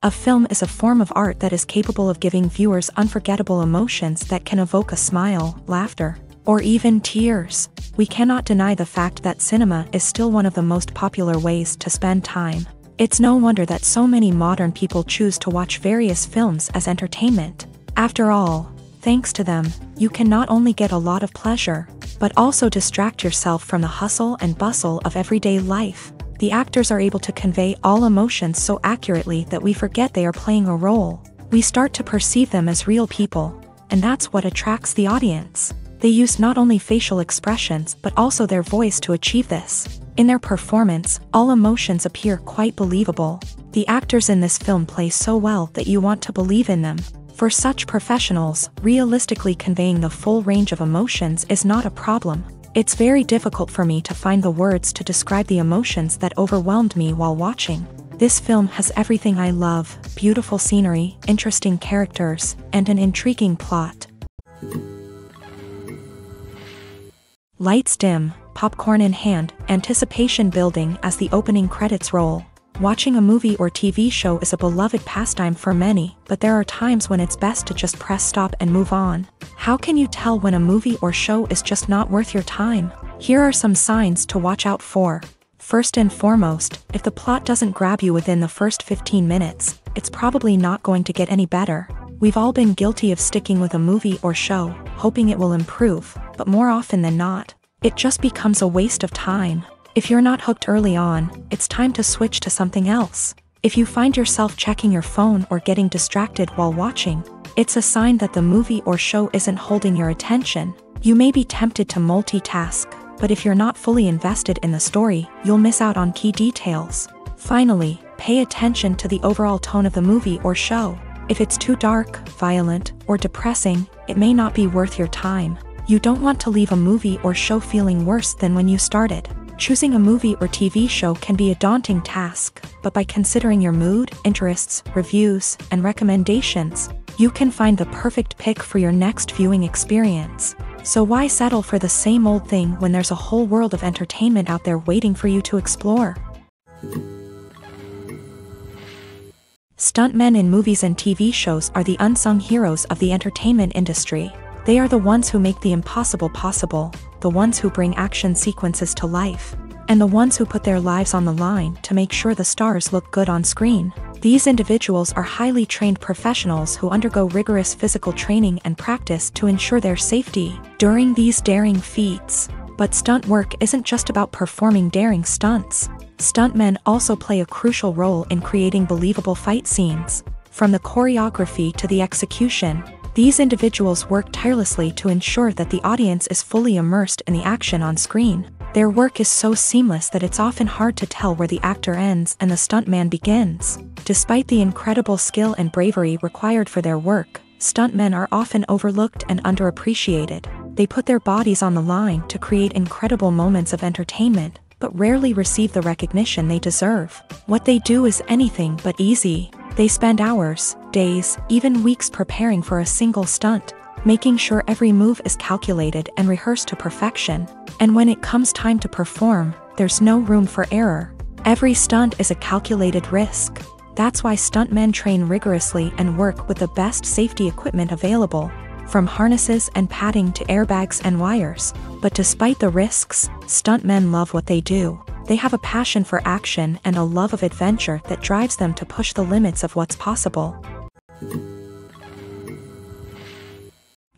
A film is a form of art that is capable of giving viewers unforgettable emotions that can evoke a smile, laughter, or even tears. We cannot deny the fact that cinema is still one of the most popular ways to spend time. It's no wonder that so many modern people choose to watch various films as entertainment. After all, thanks to them, you can not only get a lot of pleasure, but also distract yourself from the hustle and bustle of everyday life. The actors are able to convey all emotions so accurately that we forget they are playing a role. We start to perceive them as real people, and that's what attracts the audience. They use not only facial expressions but also their voice to achieve this. In their performance, all emotions appear quite believable. The actors in this film play so well that you want to believe in them. For such professionals, realistically conveying the full range of emotions is not a problem. It's very difficult for me to find the words to describe the emotions that overwhelmed me while watching. This film has everything I love: beautiful scenery, interesting characters, and an intriguing plot. Lights dim, popcorn in hand, anticipation building as the opening credits roll. Watching a movie or TV show is a beloved pastime for many, but there are times when it's best to just press stop and move on. How can you tell when a movie or show is just not worth your time? Here are some signs to watch out for. First and foremost, if the plot doesn't grab you within the first 15 minutes, it's probably not going to get any better. We've all been guilty of sticking with a movie or show, hoping it will improve, but more often than not, it just becomes a waste of time. If you're not hooked early on, it's time to switch to something else. If you find yourself checking your phone or getting distracted while watching, it's a sign that the movie or show isn't holding your attention. You may be tempted to multitask, but if you're not fully invested in the story, you'll miss out on key details. Finally, pay attention to the overall tone of the movie or show. If it's too dark, violent, or depressing, it may not be worth your time. You don't want to leave a movie or show feeling worse than when you started. Choosing a movie or TV show can be a daunting task, but by considering your mood, interests, reviews, and recommendations, you can find the perfect pick for your next viewing experience. So why settle for the same old thing when there's a whole world of entertainment out there waiting for you to explore? Stuntmen in movies and TV shows are the unsung heroes of the entertainment industry. They are the ones who make the impossible possible, the ones who bring action sequences to life, and the ones who put their lives on the line to make sure the stars look good on screen. These individuals are highly trained professionals who undergo rigorous physical training and practice to ensure their safety during these daring feats. But stunt work isn't just about performing daring stunts. Stuntmen also play a crucial role in creating believable fight scenes. From the choreography to the execution, these individuals work tirelessly to ensure that the audience is fully immersed in the action on screen. Their work is so seamless that it's often hard to tell where the actor ends and the stuntman begins. Despite the incredible skill and bravery required for their work, stuntmen are often overlooked and underappreciated. They put their bodies on the line to create incredible moments of entertainment, but rarely receive the recognition they deserve. What they do is anything but easy. They spend hours, days, even weeks preparing for a single stunt, making sure every move is calculated and rehearsed to perfection. And when it comes time to perform, there's no room for error. Every stunt is a calculated risk. That's why stuntmen train rigorously and work with the best safety equipment available, from harnesses and padding to airbags and wires. But despite the risks, stuntmen love what they do. They have a passion for action and a love of adventure that drives them to push the limits of what's possible.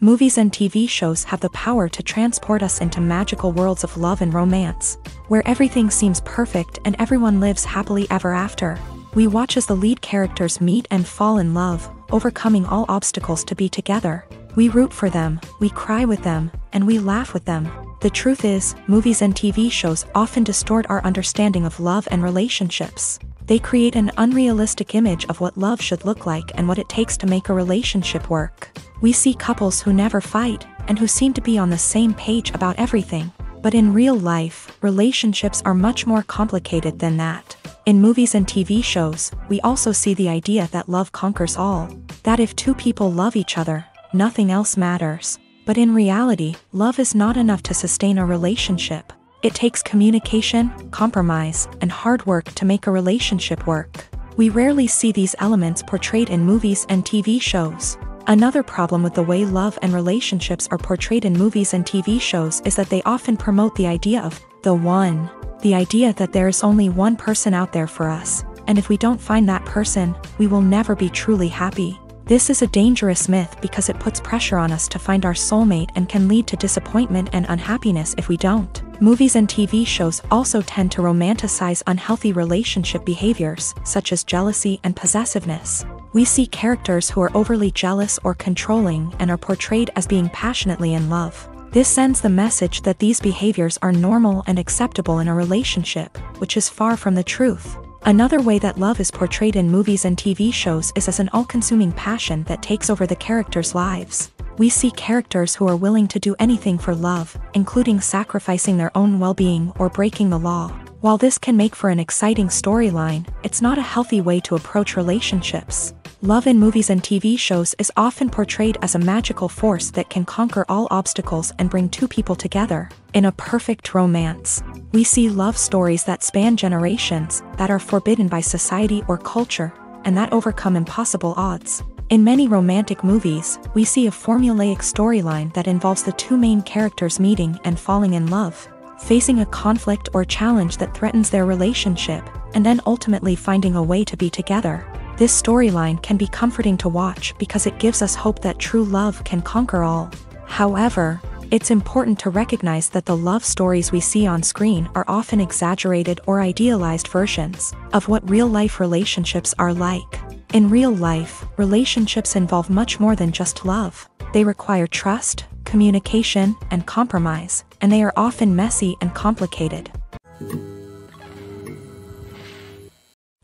Movies and TV shows have the power to transport us into magical worlds of love and romance, where everything seems perfect and everyone lives happily ever after. We watch as the lead characters meet and fall in love, overcoming all obstacles to be together. We root for them, we cry with them, and we laugh with them. The truth is, movies and TV shows often distort our understanding of love and relationships. They create an unrealistic image of what love should look like and what it takes to make a relationship work. We see couples who never fight, and who seem to be on the same page about everything. But in real life, relationships are much more complicated than that. In movies and TV shows, we also see the idea that love conquers all. That if two people love each other, nothing else matters. But in reality, love is not enough to sustain a relationship. It takes communication, compromise, and hard work to make a relationship work. We rarely see these elements portrayed in movies and TV shows. Another problem with the way love and relationships are portrayed in movies and TV shows is that they often promote the idea of the one. The idea that there is only one person out there for us, and if we don't find that person, we will never be truly happy. This is a dangerous myth because it puts pressure on us to find our soulmate and can lead to disappointment and unhappiness if we don't. Movies and TV shows also tend to romanticize unhealthy relationship behaviors, such as jealousy and possessiveness. We see characters who are overly jealous or controlling and are portrayed as being passionately in love. This sends the message that these behaviors are normal and acceptable in a relationship, which is far from the truth. Another way that love is portrayed in movies and TV shows is as an all-consuming passion that takes over the characters' lives. We see characters who are willing to do anything for love, including sacrificing their own well-being or breaking the law. While this can make for an exciting storyline, it's not a healthy way to approach relationships. Love in movies and TV shows is often portrayed as a magical force that can conquer all obstacles and bring two people together. In a perfect romance, we see love stories that span generations, that are forbidden by society or culture, and that overcome impossible odds. In many romantic movies, we see a formulaic storyline that involves the two main characters meeting and falling in love, facing a conflict or challenge that threatens their relationship, and then ultimately finding a way to be together. This storyline can be comforting to watch because it gives us hope that true love can conquer all. However, it's important to recognize that the love stories we see on screen are often exaggerated or idealized versions of what real-life relationships are like. In real life, relationships involve much more than just love. They require trust, communication, and compromise, and they are often messy and complicated.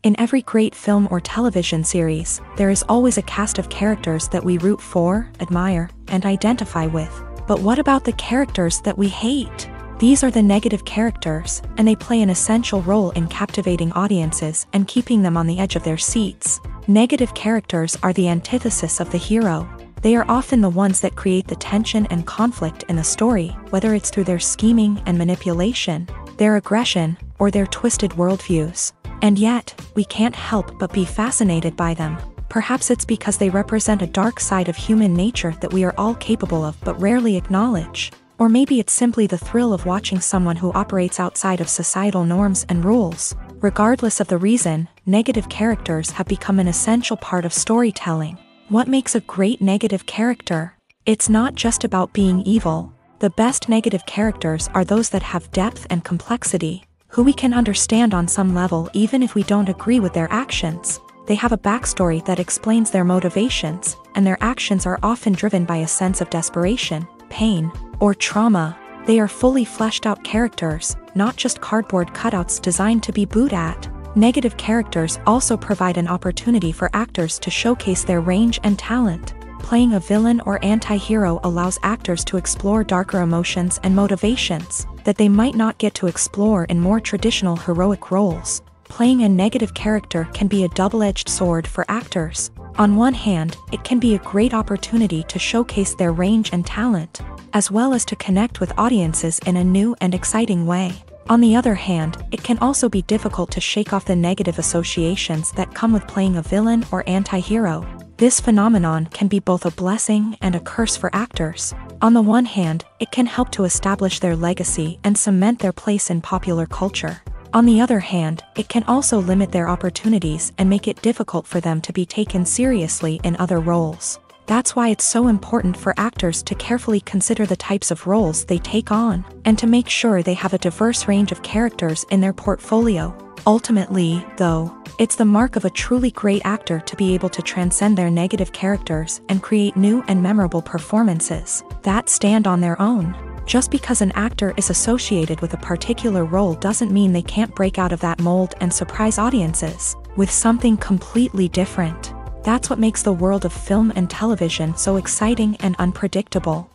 In every great film or television series, there is always a cast of characters that we root for, admire, and identify with. But what about the characters that we hate? These are the negative characters, and they play an essential role in captivating audiences and keeping them on the edge of their seats. Negative characters are the antithesis of the hero. They are often the ones that create the tension and conflict in the story, whether it's through their scheming and manipulation, their aggression, or their twisted worldviews. And yet, we can't help but be fascinated by them. Perhaps it's because they represent a dark side of human nature that we are all capable of but rarely acknowledge. Or maybe it's simply the thrill of watching someone who operates outside of societal norms and rules. Regardless of the reason, negative characters have become an essential part of storytelling. What makes a great negative character? It's not just about being evil. The best negative characters are those that have depth and complexity, who we can understand on some level even if we don't agree with their actions. They have a backstory that explains their motivations, and their actions are often driven by a sense of desperation, pain, or trauma. They are fully fleshed out characters, not just cardboard cutouts designed to be booed at. Negative characters also provide an opportunity for actors to showcase their range and talent. Playing a villain or anti-hero allows actors to explore darker emotions and motivations that they might not get to explore in more traditional heroic roles. Playing a negative character can be a double-edged sword for actors. On one hand, it can be a great opportunity to showcase their range and talent, as well as to connect with audiences in a new and exciting way. On the other hand, it can also be difficult to shake off the negative associations that come with playing a villain or anti-hero. This phenomenon can be both a blessing and a curse for actors. On the one hand, it can help to establish their legacy and cement their place in popular culture. On the other hand, it can also limit their opportunities and make it difficult for them to be taken seriously in other roles. That's why it's so important for actors to carefully consider the types of roles they take on, and to make sure they have a diverse range of characters in their portfolio. Ultimately, though, it's the mark of a truly great actor to be able to transcend their negative characters and create new and memorable performances that stand on their own. Just because an actor is associated with a particular role doesn't mean they can't break out of that mold and surprise audiences with something completely different. That's what makes the world of film and television so exciting and unpredictable.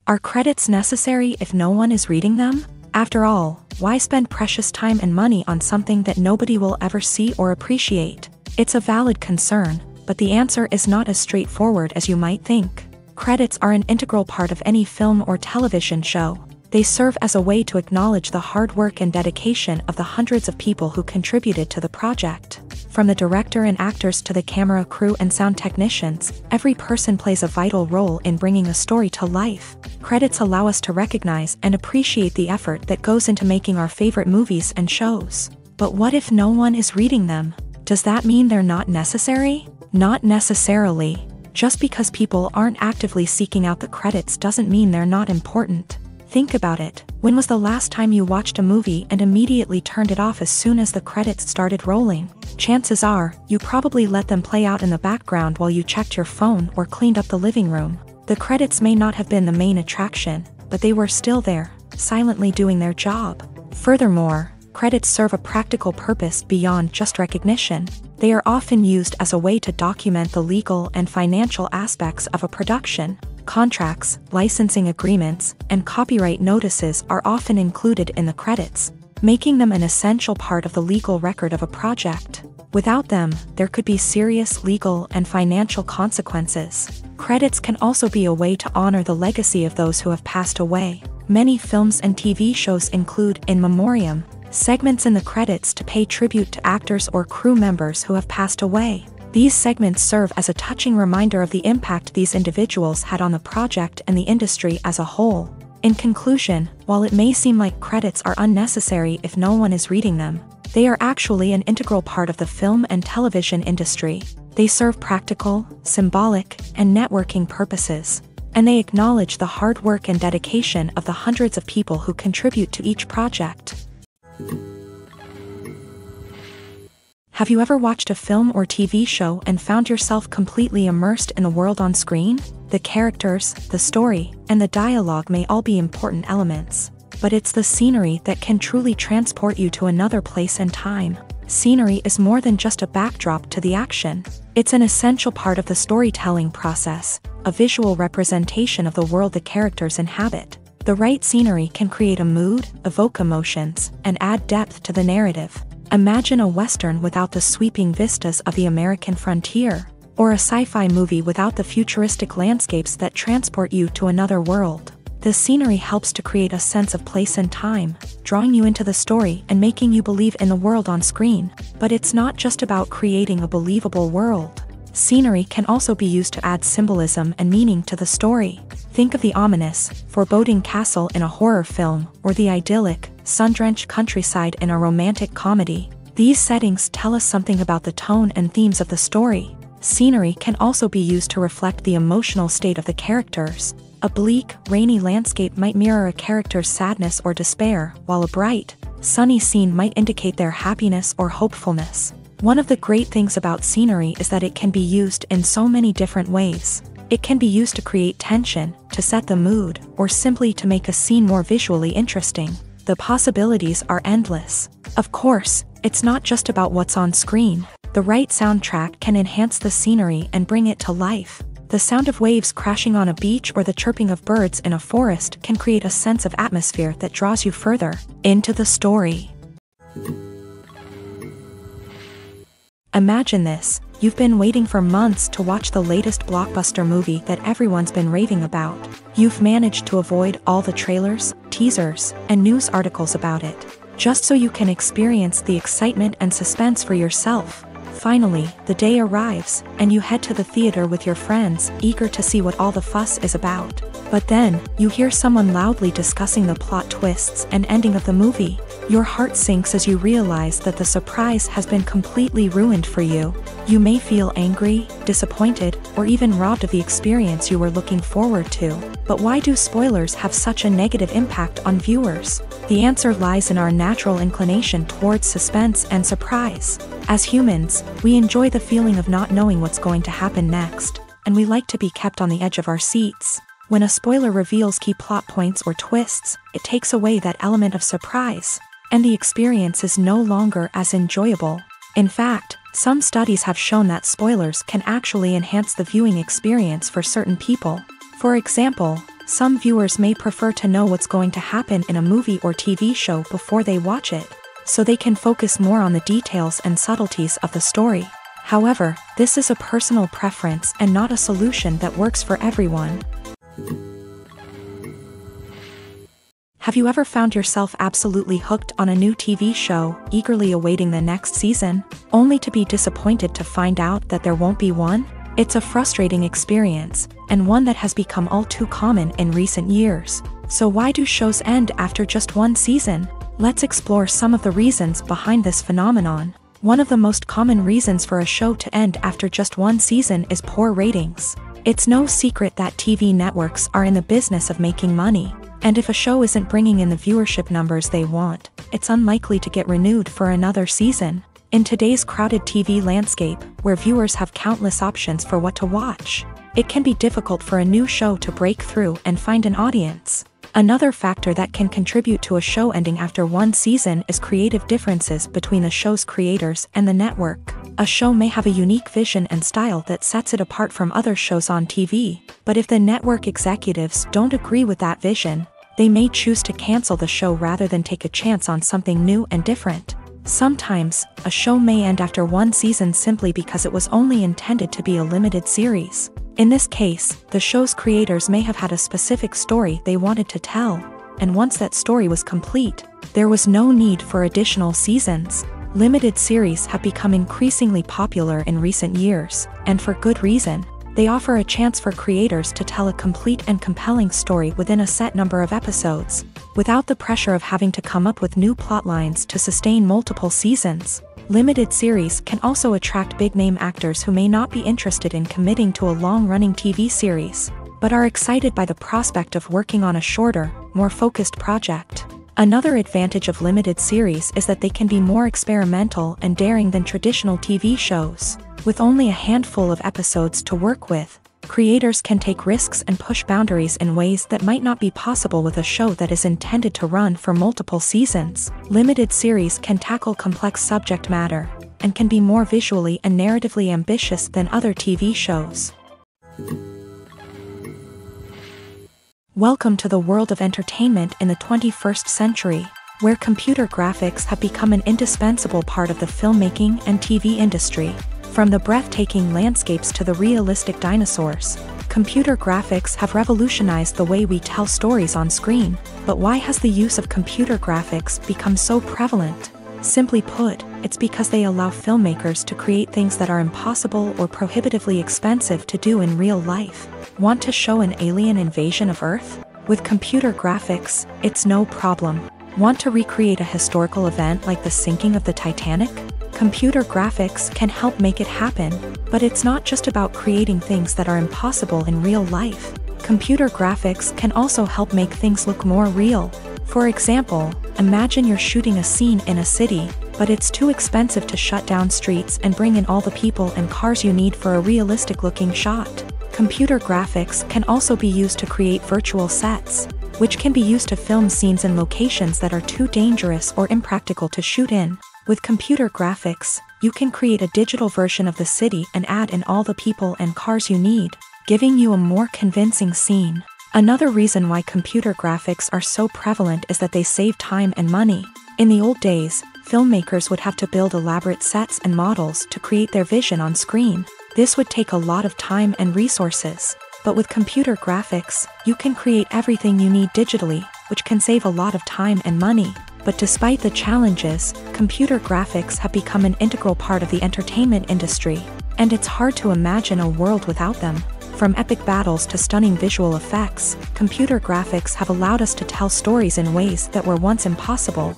Are credits necessary if no one is reading them? After all, why spend precious time and money on something that nobody will ever see or appreciate? It's a valid concern, but the answer is not as straightforward as you might think. Credits are an integral part of any film or television show. They serve as a way to acknowledge the hard work and dedication of the hundreds of people who contributed to the project. From the director and actors to the camera crew and sound technicians, every person plays a vital role in bringing a story to life. Credits allow us to recognize and appreciate the effort that goes into making our favorite movies and shows. But what if no one is reading them? Does that mean they're not necessary? Not necessarily. Just because people aren't actively seeking out the credits doesn't mean they're not important. Think about it. When was the last time you watched a movie and immediately turned it off as soon as the credits started rolling? Chances are, you probably let them play out in the background while you checked your phone or cleaned up the living room. The credits may not have been the main attraction, but they were still there, silently doing their job. Furthermore, credits serve a practical purpose beyond just recognition. They are often used as a way to document the legal and financial aspects of a production. Contracts, licensing agreements, and copyright notices are often included in the credits, making them an essential part of the legal record of a project. Without them, there could be serious legal and financial consequences. Credits can also be a way to honor the legacy of those who have passed away. Many films and TV shows include in memoriam segments in the credits to pay tribute to actors or crew members who have passed away. These segments serve as a touching reminder of the impact these individuals had on the project and the industry as a whole. In conclusion, while it may seem like credits are unnecessary if no one is reading them, they are actually an integral part of the film and television industry. They serve practical, symbolic, and networking purposes, and they acknowledge the hard work and dedication of the hundreds of people who contribute to each project. Have you ever watched a film or TV show and found yourself completely immersed in the world on screen? The characters, the story, and the dialogue may all be important elements, but it's the scenery that can truly transport you to another place and time. Scenery is more than just a backdrop to the action. It's an essential part of the storytelling process, a visual representation of the world the characters inhabit. The right scenery can create a mood, evoke emotions, and add depth to the narrative. Imagine a Western without the sweeping vistas of the American frontier, or a sci-fi movie without the futuristic landscapes that transport you to another world. The scenery helps to create a sense of place and time, drawing you into the story and making you believe in the world on screen. But it's not just about creating a believable world. Scenery can also be used to add symbolism and meaning to the story. Think of the ominous, foreboding castle in a horror film, or the idyllic, sun-drenched countryside in a romantic comedy. These settings tell us something about the tone and themes of the story. Scenery can also be used to reflect the emotional state of the characters. A bleak, rainy landscape might mirror a character's sadness or despair, while a bright, sunny scene might indicate their happiness or hopefulness. One of the great things about scenery is that it can be used in so many different ways. It can be used to create tension, to set the mood, or simply to make a scene more visually interesting. The possibilities are endless. Of course, it's not just about what's on screen. The right soundtrack can enhance the scenery and bring it to life. The sound of waves crashing on a beach or the chirping of birds in a forest can create a sense of atmosphere that draws you further into the story. Imagine this. You've been waiting for months to watch the latest blockbuster movie that everyone's been raving about. You've managed to avoid all the trailers, teasers, and news articles about it, just so you can experience the excitement and suspense for yourself. Finally, the day arrives, and you head to the theater with your friends, eager to see what all the fuss is about. But then, you hear someone loudly discussing the plot twists and ending of the movie. Your heart sinks as you realize that the surprise has been completely ruined for you. You may feel angry, disappointed, or even robbed of the experience you were looking forward to. But why do spoilers have such a negative impact on viewers? The answer lies in our natural inclination towards suspense and surprise. As humans, we enjoy the feeling of not knowing what's going to happen next, and we like to be kept on the edge of our seats. When a spoiler reveals key plot points or twists, it takes away that element of surprise, and the experience is no longer as enjoyable. In fact, some studies have shown that spoilers can actually enhance the viewing experience for certain people. For example, some viewers may prefer to know what's going to happen in a movie or TV show before they watch it, so they can focus more on the details and subtleties of the story. However, this is a personal preference and not a solution that works for everyone. Have you ever found yourself absolutely hooked on a new TV show, eagerly awaiting the next season, only to be disappointed to find out that there won't be one? It's a frustrating experience, and one that has become all too common in recent years. So why do shows end after just one season? Let's explore some of the reasons behind this phenomenon. One of the most common reasons for a show to end after just one season is poor ratings. It's no secret that TV networks are in the business of making money, and if a show isn't bringing in the viewership numbers they want, it's unlikely to get renewed for another season. In today's crowded TV landscape, where viewers have countless options for what to watch, it can be difficult for a new show to break through and find an audience. Another factor that can contribute to a show ending after one season is creative differences between the show's creators and the network. A show may have a unique vision and style that sets it apart from other shows on TV, but if the network executives don't agree with that vision, they may choose to cancel the show rather than take a chance on something new and different. Sometimes, a show may end after one season simply because it was only intended to be a limited series. In this case, the show's creators may have had a specific story they wanted to tell, and once that story was complete, there was no need for additional seasons. Limited series have become increasingly popular in recent years, and for good reason. They offer a chance for creators to tell a complete and compelling story within a set number of episodes, without the pressure of having to come up with new plotlines to sustain multiple seasons. Limited series can also attract big-name actors who may not be interested in committing to a long-running TV series, but are excited by the prospect of working on a shorter, more focused project. Another advantage of limited series is that they can be more experimental and daring than traditional TV shows. With only a handful of episodes to work with, creators can take risks and push boundaries in ways that might not be possible with a show that is intended to run for multiple seasons. Limited series can tackle complex subject matter, and can be more visually and narratively ambitious than other TV shows. Welcome to the world of entertainment in the 21st century, where computer graphics have become an indispensable part of the filmmaking and TV industry. From the breathtaking landscapes to the realistic dinosaurs, computer graphics have revolutionized the way we tell stories on screen. But why has the use of computer graphics become so prevalent? Simply put, it's because they allow filmmakers to create things that are impossible or prohibitively expensive to do in real life. Want to show an alien invasion of Earth? With computer graphics, it's no problem. Want to recreate a historical event like the sinking of the Titanic? Computer graphics can help make it happen, but it's not just about creating things that are impossible in real life. Computer graphics can also help make things look more real. For example, imagine you're shooting a scene in a city, but it's too expensive to shut down streets and bring in all the people and cars you need for a realistic-looking shot. Computer graphics can also be used to create virtual sets, which can be used to film scenes in locations that are too dangerous or impractical to shoot in. With computer graphics, you can create a digital version of the city and add in all the people and cars you need, giving you a more convincing scene. Another reason why computer graphics are so prevalent is that they save time and money. In the old days, filmmakers would have to build elaborate sets and models to create their vision on screen. This would take a lot of time and resources. But with computer graphics, you can create everything you need digitally, which can save a lot of time and money. But despite the challenges, computer graphics have become an integral part of the entertainment industry, and it's hard to imagine a world without them. From epic battles to stunning visual effects, computer graphics have allowed us to tell stories in ways that were once impossible.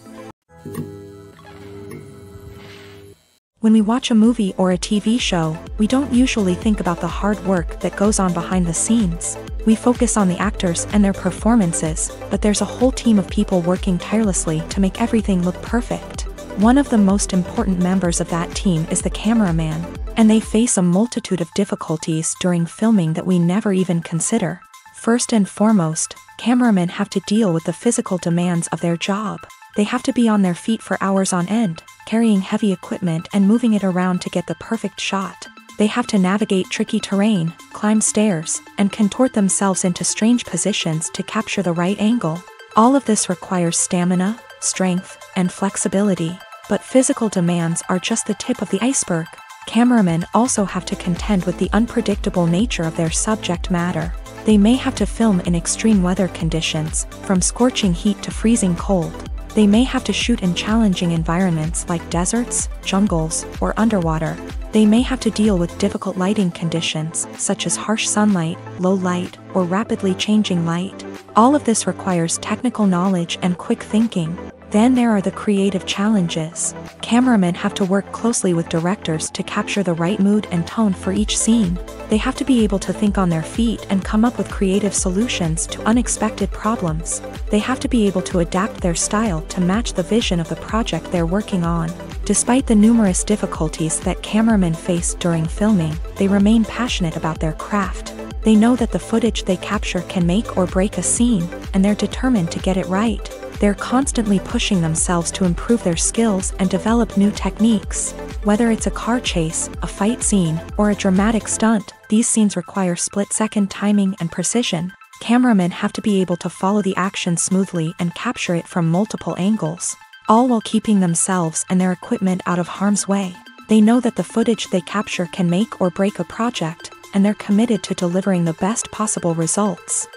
When we watch a movie or a TV show, we don't usually think about the hard work that goes on behind the scenes. We focus on the actors and their performances, but there's a whole team of people working tirelessly to make everything look perfect. One of the most important members of that team is the cameraman, and they face a multitude of difficulties during filming that we never even consider. First and foremost, cameramen have to deal with the physical demands of their job. They have to be on their feet for hours on end, carrying heavy equipment and moving it around to get the perfect shot. They have to navigate tricky terrain, climb stairs, and contort themselves into strange positions to capture the right angle. All of this requires stamina, strength, and flexibility. But physical demands are just the tip of the iceberg. Cameramen also have to contend with the unpredictable nature of their subject matter. They may have to film in extreme weather conditions, from scorching heat to freezing cold. They may have to shoot in challenging environments like deserts, jungles, or underwater. They may have to deal with difficult lighting conditions, such as harsh sunlight, low light, or rapidly changing light. All of this requires technical knowledge and quick thinking. Then there are the creative challenges. Cameramen have to work closely with directors to capture the right mood and tone for each scene. They have to be able to think on their feet and come up with creative solutions to unexpected problems. They have to be able to adapt their style to match the vision of the project they're working on. Despite the numerous difficulties that cameramen face during filming, they remain passionate about their craft. They know that the footage they capture can make or break a scene, and they're determined to get it right. They're constantly pushing themselves to improve their skills and develop new techniques. Whether it's a car chase, a fight scene, or a dramatic stunt, these scenes require split-second timing and precision. Cameramen have to be able to follow the action smoothly and capture it from multiple angles, all while keeping themselves and their equipment out of harm's way. They know that the footage they capture can make or break a project, and they're committed to delivering the best possible results.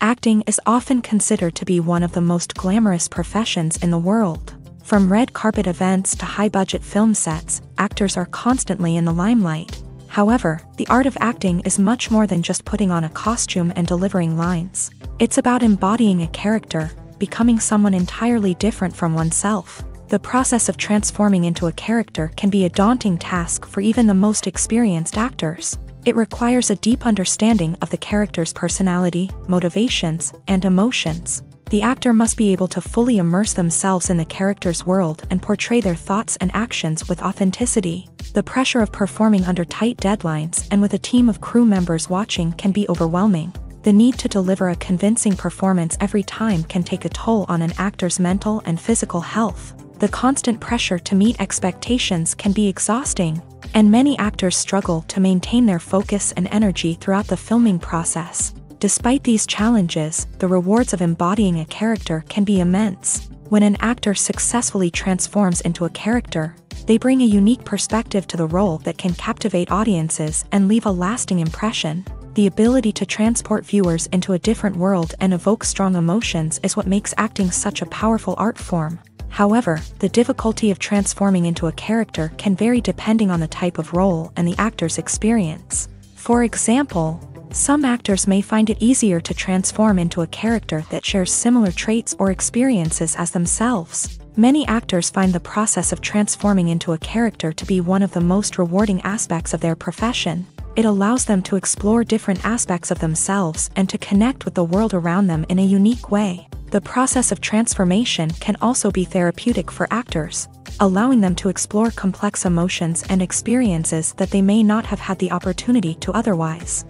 Acting is often considered to be one of the most glamorous professions in the world. From red carpet events to high-budget film sets, actors are constantly in the limelight. However, the art of acting is much more than just putting on a costume and delivering lines. It's about embodying a character, becoming someone entirely different from oneself. The process of transforming into a character can be a daunting task for even the most experienced actors. It requires a deep understanding of the character's personality, motivations, and emotions. The actor must be able to fully immerse themselves in the character's world and portray their thoughts and actions with authenticity. The pressure of performing under tight deadlines and with a team of crew members watching can be overwhelming. The need to deliver a convincing performance every time can take a toll on an actor's mental and physical health. The constant pressure to meet expectations can be exhausting, and many actors struggle to maintain their focus and energy throughout the filming process. Despite these challenges, the rewards of embodying a character can be immense. When an actor successfully transforms into a character, they bring a unique perspective to the role that can captivate audiences and leave a lasting impression. The ability to transport viewers into a different world and evoke strong emotions is what makes acting such a powerful art form. However, the difficulty of transforming into a character can vary depending on the type of role and the actor's experience. For example, some actors may find it easier to transform into a character that shares similar traits or experiences as themselves. Many actors find the process of transforming into a character to be one of the most rewarding aspects of their profession. It allows them to explore different aspects of themselves and to connect with the world around them in a unique way. The process of transformation can also be therapeutic for actors, allowing them to explore complex emotions and experiences that they may not have had the opportunity to otherwise.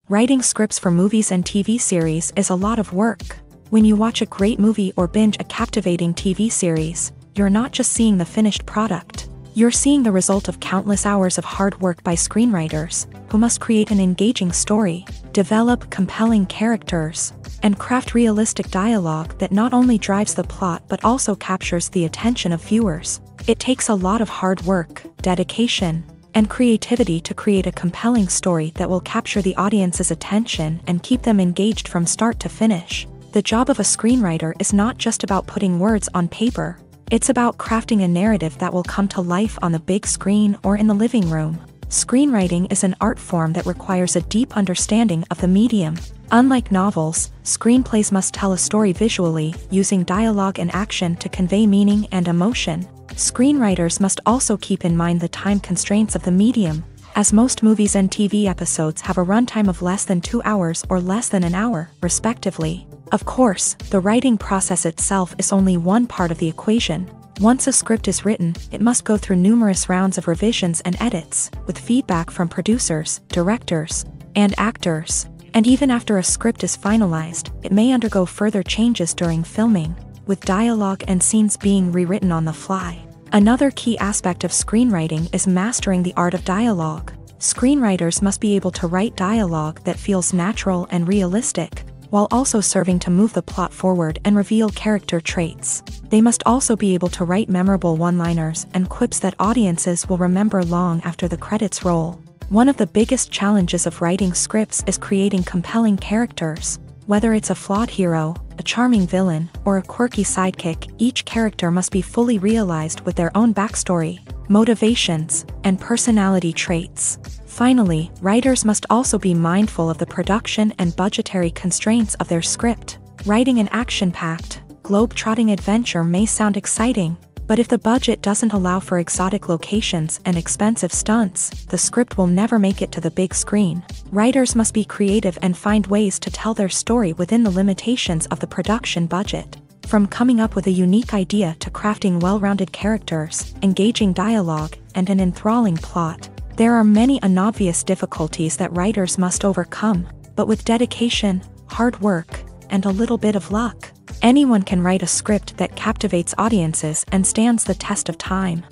Writing scripts for movies and TV series is a lot of work. When you watch a great movie or binge a captivating TV series, you're not just seeing the finished product. You're seeing the result of countless hours of hard work by screenwriters, who must create an engaging story, develop compelling characters, and craft realistic dialogue that not only drives the plot but also captures the attention of viewers. It takes a lot of hard work, dedication, and creativity to create a compelling story that will capture the audience's attention and keep them engaged from start to finish. The job of a screenwriter is not just about putting words on paper. It's about crafting a narrative that will come to life on the big screen or in the living room. Screenwriting is an art form that requires a deep understanding of the medium. Unlike novels, screenplays must tell a story visually, using dialogue and action to convey meaning and emotion. Screenwriters must also keep in mind the time constraints of the medium, as most movies and TV episodes have a runtime of less than 2 hours or less than an hour, respectively. Of course, the writing process itself is only one part of the equation. Once a script is written, it must go through numerous rounds of revisions and edits, with feedback from producers, directors, and actors. And even after a script is finalized, it may undergo further changes during filming, with dialogue and scenes being rewritten on the fly. Another key aspect of screenwriting is mastering the art of dialogue. Screenwriters must be able to write dialogue that feels natural and realistic, while also serving to move the plot forward and reveal character traits. They must also be able to write memorable one-liners and quips that audiences will remember long after the credits roll. One of the biggest challenges of writing scripts is creating compelling characters. Whether it's a flawed hero, a charming villain, or a quirky sidekick, each character must be fully realized with their own backstory, motivations, and personality traits. Finally, writers must also be mindful of the production and budgetary constraints of their script. Writing an action-packed, globe-trotting adventure may sound exciting, but if the budget doesn't allow for exotic locations and expensive stunts, the script will never make it to the big screen. Writers must be creative and find ways to tell their story within the limitations of the production budget. From coming up with a unique idea to crafting well-rounded characters, engaging dialogue, and an enthralling plot, there are many unobvious difficulties that writers must overcome, but with dedication, hard work, and a little bit of luck, anyone can write a script that captivates audiences and stands the test of time.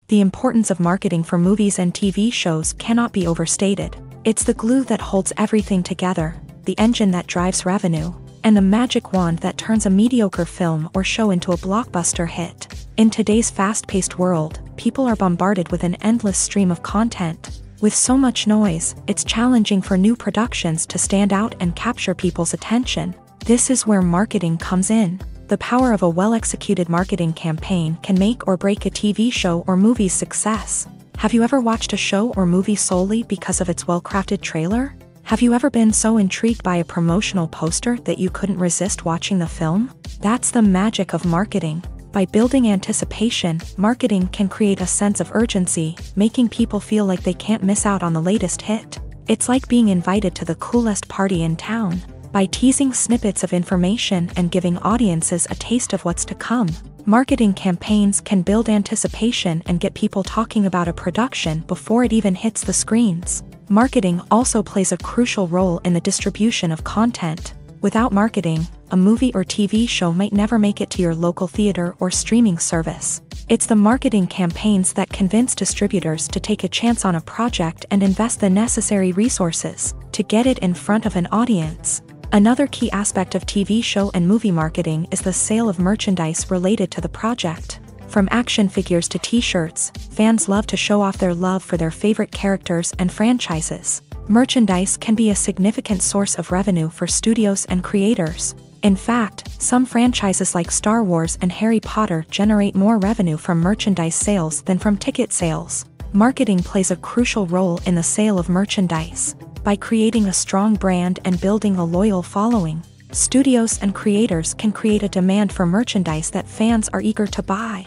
The importance of marketing for movies and TV shows cannot be overstated. It's the glue that holds everything together, the engine that drives revenue, and the magic wand that turns a mediocre film or show into a blockbuster hit. In today's fast-paced world, people are bombarded with an endless stream of content. With so much noise, it's challenging for new productions to stand out and capture people's attention. This is where marketing comes in. The power of a well-executed marketing campaign can make or break a TV show or movie's success. Have you ever watched a show or movie solely because of its well-crafted trailer? Have you ever been so intrigued by a promotional poster that you couldn't resist watching the film? That's the magic of marketing. By building anticipation, marketing can create a sense of urgency, making people feel like they can't miss out on the latest hit. It's like being invited to the coolest party in town. By teasing snippets of information and giving audiences a taste of what's to come, marketing campaigns can build anticipation and get people talking about a production before it even hits the screens. Marketing also plays a crucial role in the distribution of content. Without marketing, a movie or TV show might never make it to your local theater or streaming service. It's the marketing campaigns that convince distributors to take a chance on a project and invest the necessary resources to get it in front of an audience. Another key aspect of TV show and movie marketing is the sale of merchandise related to the project. From action figures to t-shirts, fans love to show off their love for their favorite characters and franchises. Merchandise can be a significant source of revenue for studios and creators. In fact, some franchises like Star Wars and Harry Potter generate more revenue from merchandise sales than from ticket sales. Marketing plays a crucial role in the sale of merchandise. By creating a strong brand and building a loyal following, studios and creators can create a demand for merchandise that fans are eager to buy.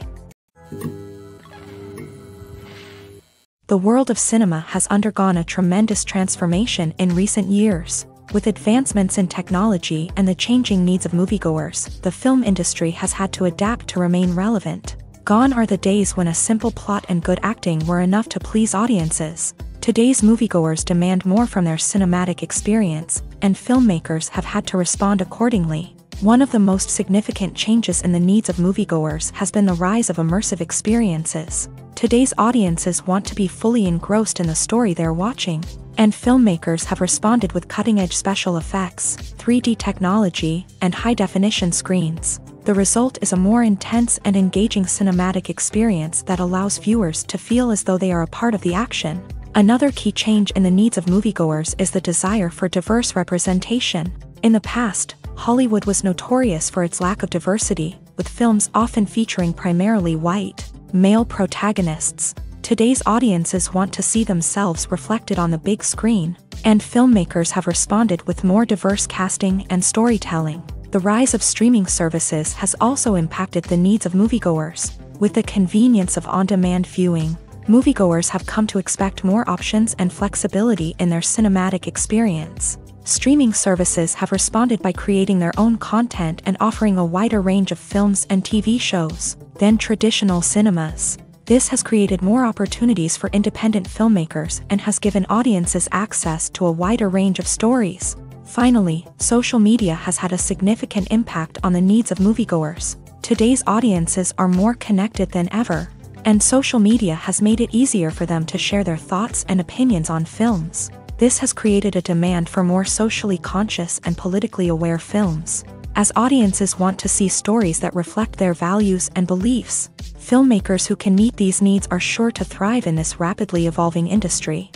The world of cinema has undergone a tremendous transformation in recent years. With advancements in technology and the changing needs of moviegoers, the film industry has had to adapt to remain relevant. Gone are the days when a simple plot and good acting were enough to please audiences. Today's moviegoers demand more from their cinematic experience, and filmmakers have had to respond accordingly. One of the most significant changes in the needs of moviegoers has been the rise of immersive experiences. Today's audiences want to be fully engrossed in the story they're watching, and filmmakers have responded with cutting-edge special effects, 3D technology, and high-definition screens. The result is a more intense and engaging cinematic experience that allows viewers to feel as though they are a part of the action. Another key change in the needs of moviegoers is the desire for diverse representation. In the past, Hollywood was notorious for its lack of diversity, with films often featuring primarily white, male protagonists. Today's audiences want to see themselves reflected on the big screen, and filmmakers have responded with more diverse casting and storytelling. The rise of streaming services has also impacted the needs of moviegoers. With the convenience of on-demand viewing, moviegoers have come to expect more options and flexibility in their cinematic experience. Streaming services have responded by creating their own content and offering a wider range of films and TV shows than traditional cinemas. This has created more opportunities for independent filmmakers and has given audiences access to a wider range of stories. Finally, social media has had a significant impact on the needs of moviegoers. Today's audiences are more connected than ever, and social media has made it easier for them to share their thoughts and opinions on films. This has created a demand for more socially conscious and politically aware films. As audiences want to see stories that reflect their values and beliefs, filmmakers who can meet these needs are sure to thrive in this rapidly evolving industry.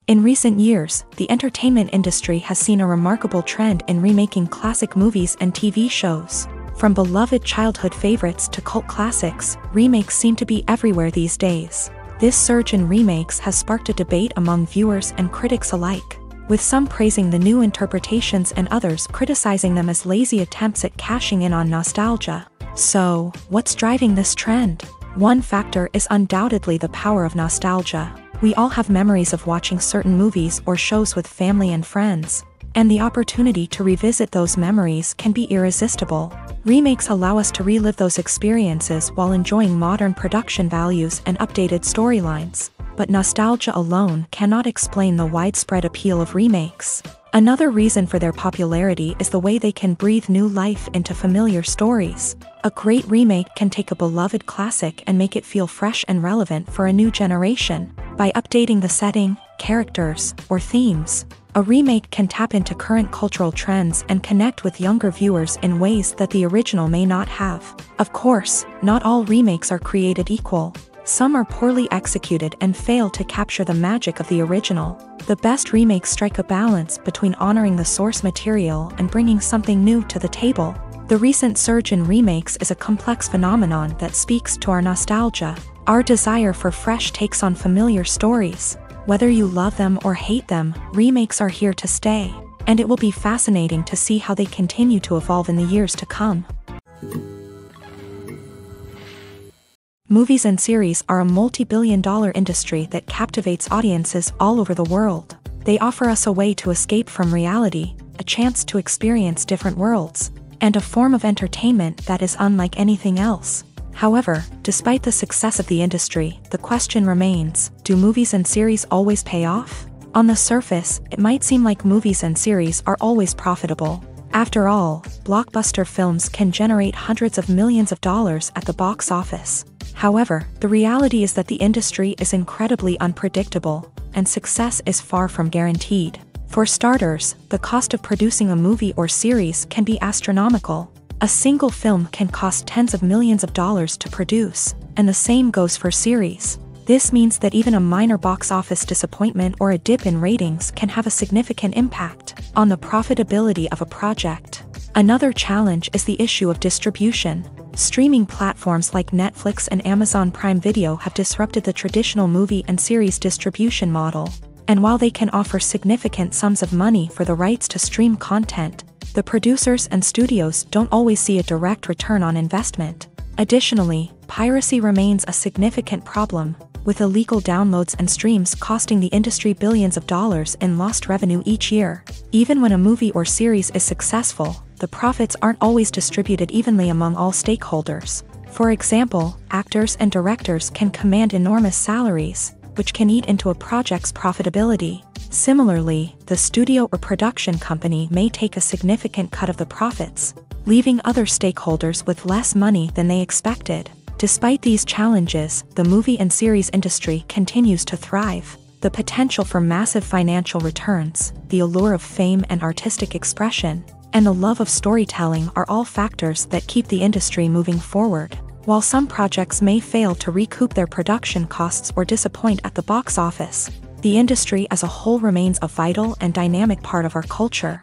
In recent years, the entertainment industry has seen a remarkable trend in remaking classic movies and TV shows. From beloved childhood favorites to cult classics, remakes seem to be everywhere these days. This surge in remakes has sparked a debate among viewers and critics alike, with some praising the new interpretations and others criticizing them as lazy attempts at cashing in on nostalgia. So, what's driving this trend? One factor is undoubtedly the power of nostalgia. We all have memories of watching certain movies or shows with family and friends, and the opportunity to revisit those memories can be irresistible. Remakes allow us to relive those experiences while enjoying modern production values and updated storylines. But nostalgia alone cannot explain the widespread appeal of remakes. Another reason for their popularity is the way they can breathe new life into familiar stories. A great remake can take a beloved classic and make it feel fresh and relevant for a new generation. By updating the setting, characters, or themes, a remake can tap into current cultural trends and connect with younger viewers in ways that the original may not have. Of course, not all remakes are created equal. Some are poorly executed and fail to capture the magic of the original. The best remakes strike a balance between honoring the source material and bringing something new to the table. The recent surge in remakes is a complex phenomenon that speaks to our nostalgia, our desire for fresh takes on familiar stories. Whether you love them or hate them, remakes are here to stay, and it will be fascinating to see how they continue to evolve in the years to come. Movies and series are a multi-billion-dollar industry that captivates audiences all over the world. They offer us a way to escape from reality, a chance to experience different worlds, and a form of entertainment that is unlike anything else. However, despite the success of the industry, the question remains, do movies and series always pay off? On the surface, it might seem like movies and series are always profitable. After all, blockbuster films can generate hundreds of millions of dollars at the box office. However, the reality is that the industry is incredibly unpredictable, and success is far from guaranteed. For starters, the cost of producing a movie or series can be astronomical. A single film can cost tens of millions of dollars to produce, and the same goes for series. This means that even a minor box office disappointment or a dip in ratings can have a significant impact on the profitability of a project. Another challenge is the issue of distribution. Streaming platforms like Netflix and Amazon Prime Video have disrupted the traditional movie and series distribution model. And while they can offer significant sums of money for the rights to stream content, the producers and studios don't always see a direct return on investment. Additionally, piracy remains a significant problem, with illegal downloads and streams costing the industry billions of dollars in lost revenue each year. Even when a movie or series is successful, the profits aren't always distributed evenly among all stakeholders. For example, actors and directors can command enormous salaries, which can eat into a project's profitability. Similarly, the studio or production company may take a significant cut of the profits, leaving other stakeholders with less money than they expected. Despite these challenges, the movie and series industry continues to thrive. The potential for massive financial returns, the allure of fame and artistic expression, and the love of storytelling are all factors that keep the industry moving forward. While some projects may fail to recoup their production costs or disappoint at the box office, the industry as a whole remains a vital and dynamic part of our culture.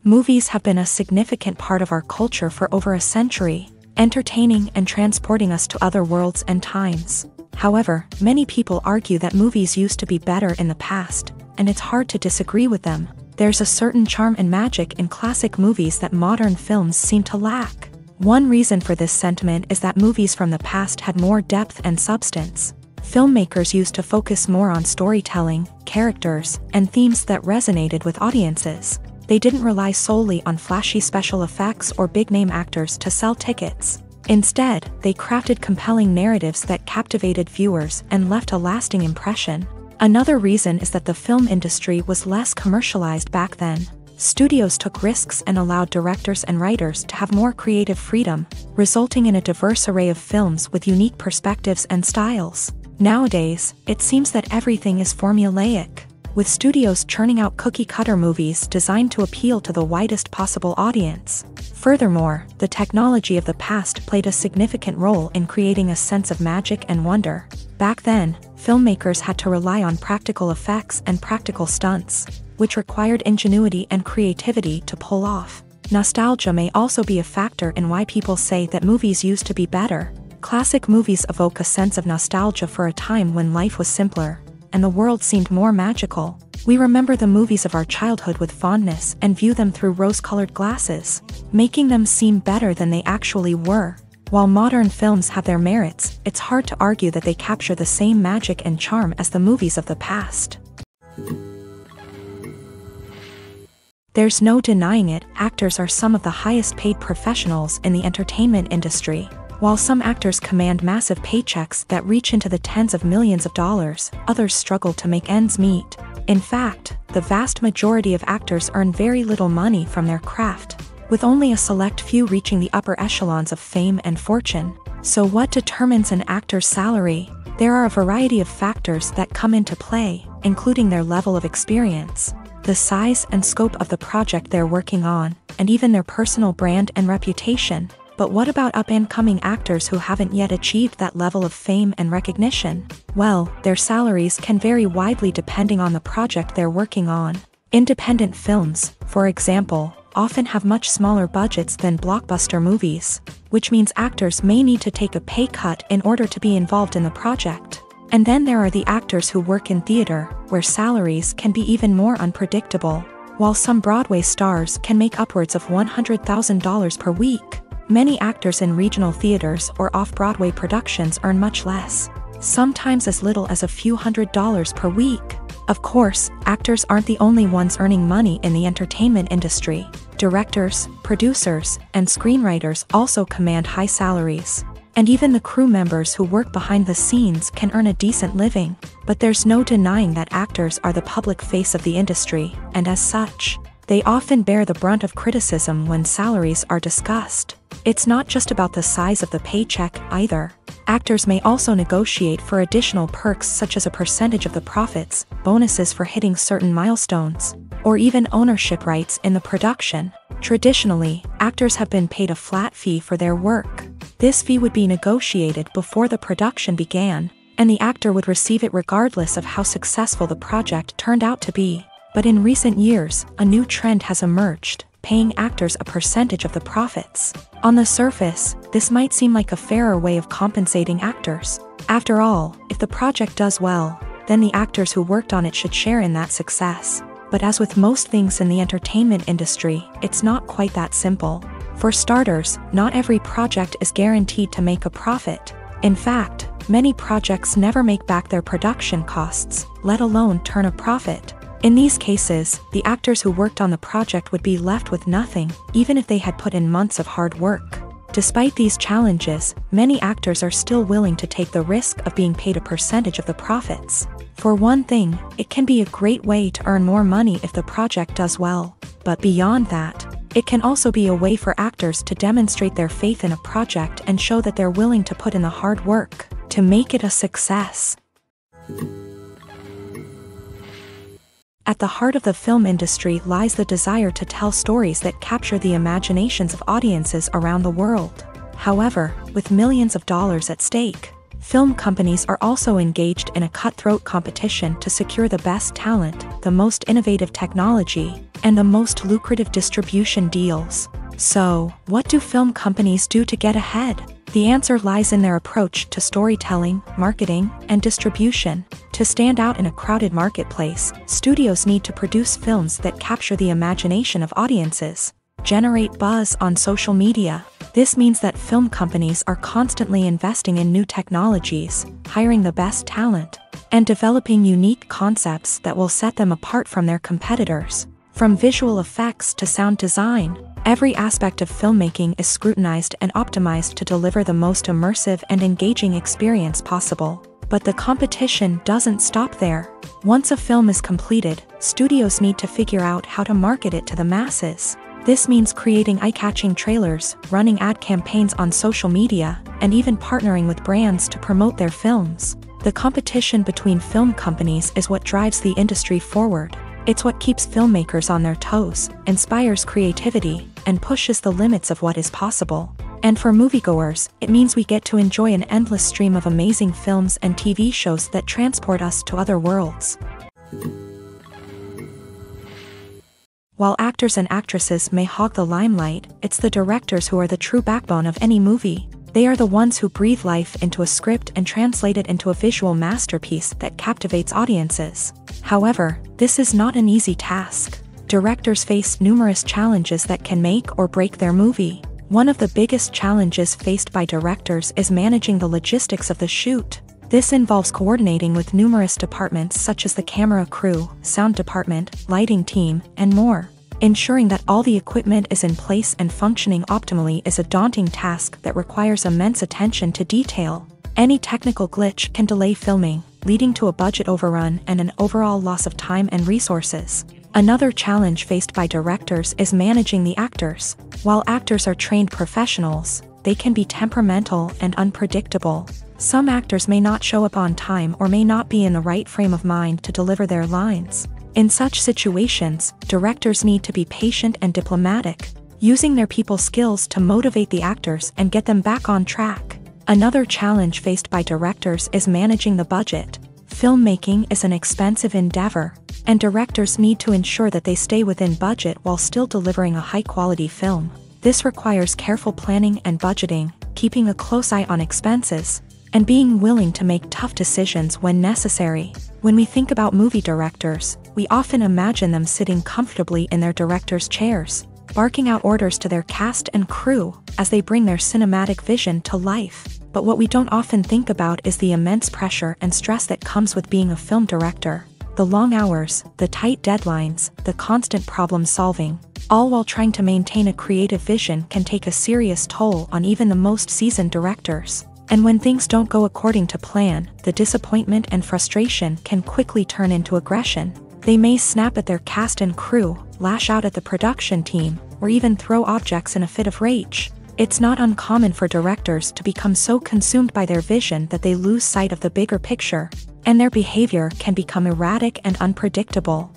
Movies have been a significant part of our culture for over a century, entertaining and transporting us to other worlds and times. However, many people argue that movies used to be better in the past, and it's hard to disagree with them. There's a certain charm and magic in classic movies that modern films seem to lack. One reason for this sentiment is that movies from the past had more depth and substance. Filmmakers used to focus more on storytelling, characters, and themes that resonated with audiences. They didn't rely solely on flashy special effects or big-name actors to sell tickets. Instead, they crafted compelling narratives that captivated viewers and left a lasting impression. Another reason is that the film industry was less commercialized back then. Studios took risks and allowed directors and writers to have more creative freedom, resulting in a diverse array of films with unique perspectives and styles. Nowadays, it seems that everything is formulaic, with studios churning out cookie-cutter movies designed to appeal to the widest possible audience. Furthermore, the technology of the past played a significant role in creating a sense of magic and wonder. Back then, filmmakers had to rely on practical effects and practical stunts, which required ingenuity and creativity to pull off. Nostalgia may also be a factor in why people say that movies used to be better. Classic movies evoke a sense of nostalgia for a time when life was simpler, and the world seemed more magical. We remember the movies of our childhood with fondness and view them through rose-colored glasses, making them seem better than they actually were. While modern films have their merits, it's hard to argue that they capture the same magic and charm as the movies of the past. There's no denying it, actors are some of the highest-paid professionals in the entertainment industry. While some actors command massive paychecks that reach into the tens of millions of dollars, others struggle to make ends meet. In fact, the vast majority of actors earn very little money from their craft, with only a select few reaching the upper echelons of fame and fortune. So what determines an actor's salary? There are a variety of factors that come into play, including their level of experience, the size and scope of the project they're working on, and even their personal brand and reputation. But what about up-and-coming actors who haven't yet achieved that level of fame and recognition? Well, their salaries can vary widely depending on the project they're working on. Independent films, for example, often have much smaller budgets than blockbuster movies, which means actors may need to take a pay cut in order to be involved in the project. And then there are the actors who work in theater, where salaries can be even more unpredictable. While some Broadway stars can make upwards of $100,000 per week, many actors in regional theaters or off-Broadway productions earn much less, sometimes as little as a few $100s per week. Of course, actors aren't the only ones earning money in the entertainment industry. Directors, producers, and screenwriters also command high salaries. And even the crew members who work behind the scenes can earn a decent living. But there's no denying that actors are the public face of the industry, and as such, they often bear the brunt of criticism when salaries are discussed. It's not just about the size of the paycheck, either. Actors may also negotiate for additional perks such as a percentage of the profits, bonuses for hitting certain milestones, or even ownership rights in the production. Traditionally, actors have been paid a flat fee for their work. This fee would be negotiated before the production began, and the actor would receive it regardless of how successful the project turned out to be. But in recent years, a new trend has emerged, paying actors a percentage of the profits. On the surface, this might seem like a fairer way of compensating actors. After all, if the project does well, then the actors who worked on it should share in that success. But as with most things in the entertainment industry, it's not quite that simple. For starters, not every project is guaranteed to make a profit. In fact, many projects never make back their production costs, let alone turn a profit. In these cases, the actors who worked on the project would be left with nothing, even if they had put in months of hard work. Despite these challenges, many actors are still willing to take the risk of being paid a percentage of the profits. For one thing, it can be a great way to earn more money if the project does well. But beyond that, it can also be a way for actors to demonstrate their faith in a project and show that they're willing to put in the hard work to make it a success. At the heart of the film industry lies the desire to tell stories that capture the imaginations of audiences around the world. However, with millions of dollars at stake, film companies are also engaged in a cutthroat competition to secure the best talent, the most innovative technology, and the most lucrative distribution deals. So, what do film companies do to get ahead? The answer lies in their approach to storytelling, marketing, and distribution. To stand out in a crowded marketplace, studios need to produce films that capture the imagination of audiences, generate buzz on social media. This means that film companies are constantly investing in new technologies, hiring the best talent, and developing unique concepts that will set them apart from their competitors. From visual effects to sound design, every aspect of filmmaking is scrutinized and optimized to deliver the most immersive and engaging experience possible. But the competition doesn't stop there. Once a film is completed, studios need to figure out how to market it to the masses. This means creating eye-catching trailers, running ad campaigns on social media, and even partnering with brands to promote their films. The competition between film companies is what drives the industry forward. It's what keeps filmmakers on their toes, inspires creativity, and pushes the limits of what is possible. And for moviegoers, it means we get to enjoy an endless stream of amazing films and TV shows that transport us to other worlds. While actors and actresses may hog the limelight, it's the directors who are the true backbone of any movie. They are the ones who breathe life into a script and translate it into a visual masterpiece that captivates audiences. However, this is not an easy task. Directors face numerous challenges that can make or break their movie. One of the biggest challenges faced by directors is managing the logistics of the shoot. This involves coordinating with numerous departments such as the camera crew, sound department, lighting team, and more. Ensuring that all the equipment is in place and functioning optimally is a daunting task that requires immense attention to detail. Any technical glitch can delay filming, leading to a budget overrun and an overall loss of time and resources. Another challenge faced by directors is managing the actors. While actors are trained professionals, they can be temperamental and unpredictable. Some actors may not show up on time or may not be in the right frame of mind to deliver their lines. In such situations, directors need to be patient and diplomatic, using their people skills to motivate the actors and get them back on track. Another challenge faced by directors is managing the budget. Filmmaking is an expensive endeavor, and directors need to ensure that they stay within budget while still delivering a high-quality film. This requires careful planning and budgeting, keeping a close eye on expenses, and being willing to make tough decisions when necessary. When we think about movie directors, we often imagine them sitting comfortably in their director's chairs, barking out orders to their cast and crew as they bring their cinematic vision to life. But what we don't often think about is the immense pressure and stress that comes with being a film director. The long hours, the tight deadlines, the constant problem solving, all while trying to maintain a creative vision can take a serious toll on even the most seasoned directors. And when things don't go according to plan, the disappointment and frustration can quickly turn into aggression. They may snap at their cast and crew, lash out at the production team, or even throw objects in a fit of rage. It's not uncommon for directors to become so consumed by their vision that they lose sight of the bigger picture, and their behavior can become erratic and unpredictable.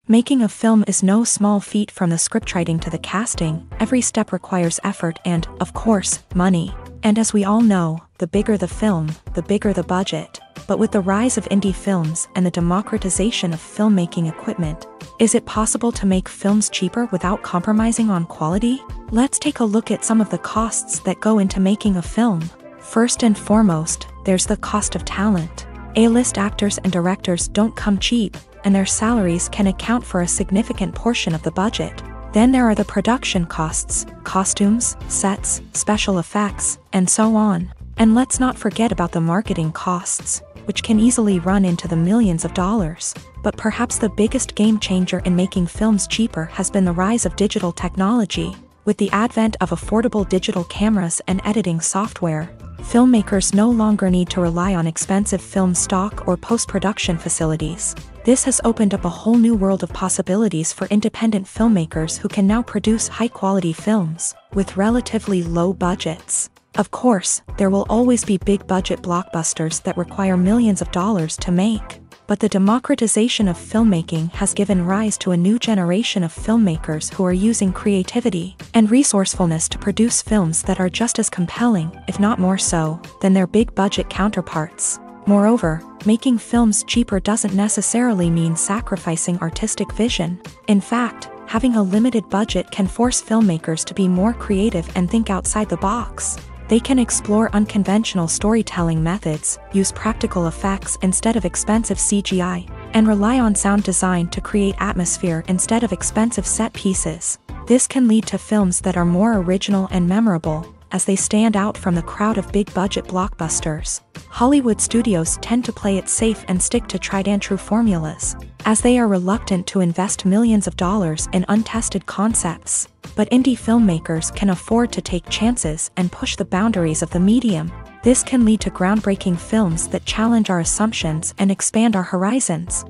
Making a film is no small feat. From the scriptwriting to the casting, every step requires effort and, of course, money. And as we all know, the bigger the film, the bigger the budget. But with the rise of indie films and the democratization of filmmaking equipment, is it possible to make films cheaper without compromising on quality? Let's take a look at some of the costs that go into making a film. First and foremost, there's the cost of talent. A-list actors and directors don't come cheap, and their salaries can account for a significant portion of the budget. Then there are the production costs, costumes, sets, special effects, and so on. And let's not forget about the marketing costs, which can easily run into the millions of dollars. But perhaps the biggest game changer in making films cheaper has been the rise of digital technology. With the advent of affordable digital cameras and editing software, filmmakers no longer need to rely on expensive film stock or post-production facilities. This has opened up a whole new world of possibilities for independent filmmakers who can now produce high-quality films with relatively low budgets. Of course, there will always be big-budget blockbusters that require millions of dollars to make. But the democratization of filmmaking has given rise to a new generation of filmmakers who are using creativity and resourcefulness to produce films that are just as compelling, if not more so, than their big-budget counterparts. Moreover, making films cheaper doesn't necessarily mean sacrificing artistic vision. In fact, having a limited budget can force filmmakers to be more creative and think outside the box. They can explore unconventional storytelling methods, use practical effects instead of expensive CGI, and rely on sound design to create atmosphere instead of expensive set pieces. This can lead to films that are more original and memorable, as they stand out from the crowd of big-budget blockbusters. Hollywood studios tend to play it safe and stick to tried-and-true formulas, as they are reluctant to invest millions of dollars in untested concepts. But indie filmmakers can afford to take chances and push the boundaries of the medium. This can lead to groundbreaking films that challenge our assumptions and expand our horizons.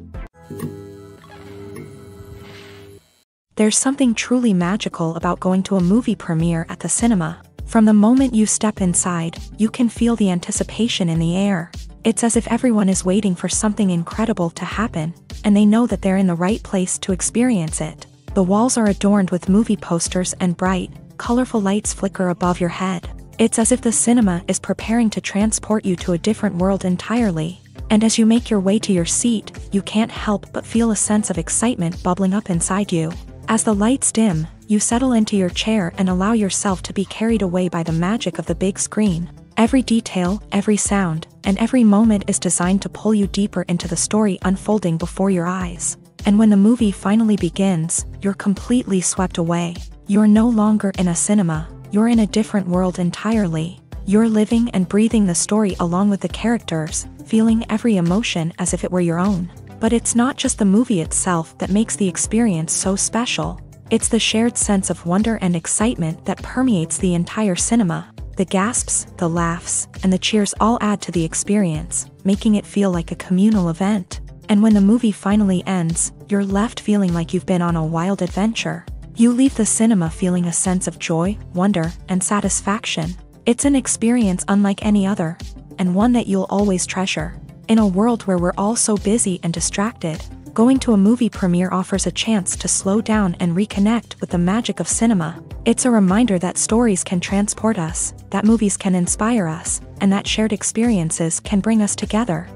There's something truly magical about going to a movie premiere at the cinema. From the moment you step inside, you can feel the anticipation in the air. It's as if everyone is waiting for something incredible to happen, and they know that they're in the right place to experience it. The walls are adorned with movie posters and bright, colorful lights flicker above your head. It's as if the cinema is preparing to transport you to a different world entirely. And as you make your way to your seat, you can't help but feel a sense of excitement bubbling up inside you. As the lights dim, you settle into your chair and allow yourself to be carried away by the magic of the big screen. Every detail, every sound, and every moment is designed to pull you deeper into the story unfolding before your eyes. And when the movie finally begins, you're completely swept away. You're no longer in a cinema, you're in a different world entirely. You're living and breathing the story along with the characters, feeling every emotion as if it were your own. But it's not just the movie itself that makes the experience so special. It's the shared sense of wonder and excitement that permeates the entire cinema. The gasps, the laughs, and the cheers all add to the experience, making it feel like a communal event. And when the movie finally ends, you're left feeling like you've been on a wild adventure. You leave the cinema feeling a sense of joy, wonder, and satisfaction. It's an experience unlike any other, and one that you'll always treasure. In a world where we're all so busy and distracted, going to a movie premiere offers a chance to slow down and reconnect with the magic of cinema. It's a reminder that stories can transport us, that movies can inspire us, and that shared experiences can bring us together.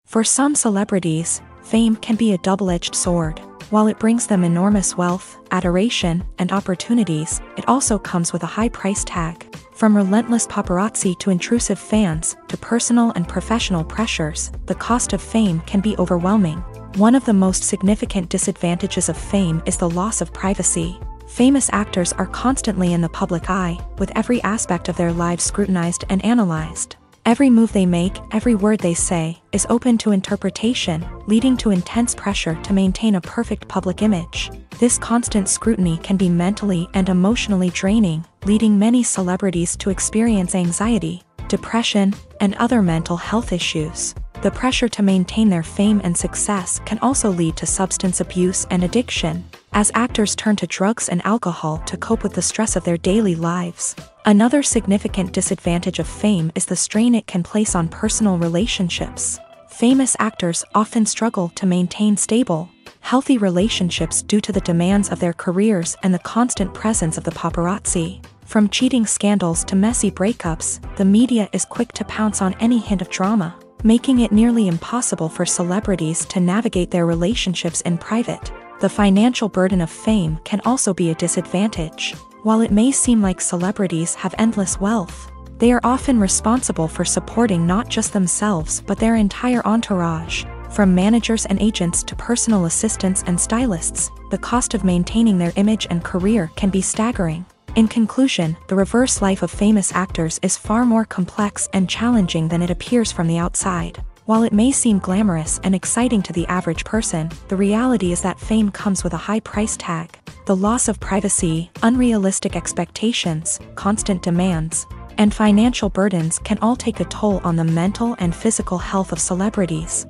For some celebrities, fame can be a double-edged sword. While it brings them enormous wealth, adoration, and opportunities, it also comes with a high price tag. From relentless paparazzi to intrusive fans, to personal and professional pressures, the cost of fame can be overwhelming. One of the most significant disadvantages of fame is the loss of privacy. Famous actors are constantly in the public eye, with every aspect of their lives scrutinized and analyzed. Every move they make, every word they say, is open to interpretation, leading to intense pressure to maintain a perfect public image. This constant scrutiny can be mentally and emotionally draining, leading many celebrities to experience anxiety, depression, and other mental health issues. The pressure to maintain their fame and success can also lead to substance abuse and addiction, as actors turn to drugs and alcohol to cope with the stress of their daily lives. Another significant disadvantage of fame is the strain it can place on personal relationships. Famous actors often struggle to maintain stable, healthy relationships due to the demands of their careers and the constant presence of the paparazzi. From cheating scandals to messy breakups, the media is quick to pounce on any hint of drama, making it nearly impossible for celebrities to navigate their relationships in private. The financial burden of fame can also be a disadvantage. While it may seem like celebrities have endless wealth, they are often responsible for supporting not just themselves but their entire entourage. From managers and agents to personal assistants and stylists, the cost of maintaining their image and career can be staggering. In conclusion, the reverse life of famous actors is far more complex and challenging than it appears from the outside. While it may seem glamorous and exciting to the average person, the reality is that fame comes with a high price tag. The loss of privacy, unrealistic expectations, constant demands, and financial burdens can all take a toll on the mental and physical health of celebrities.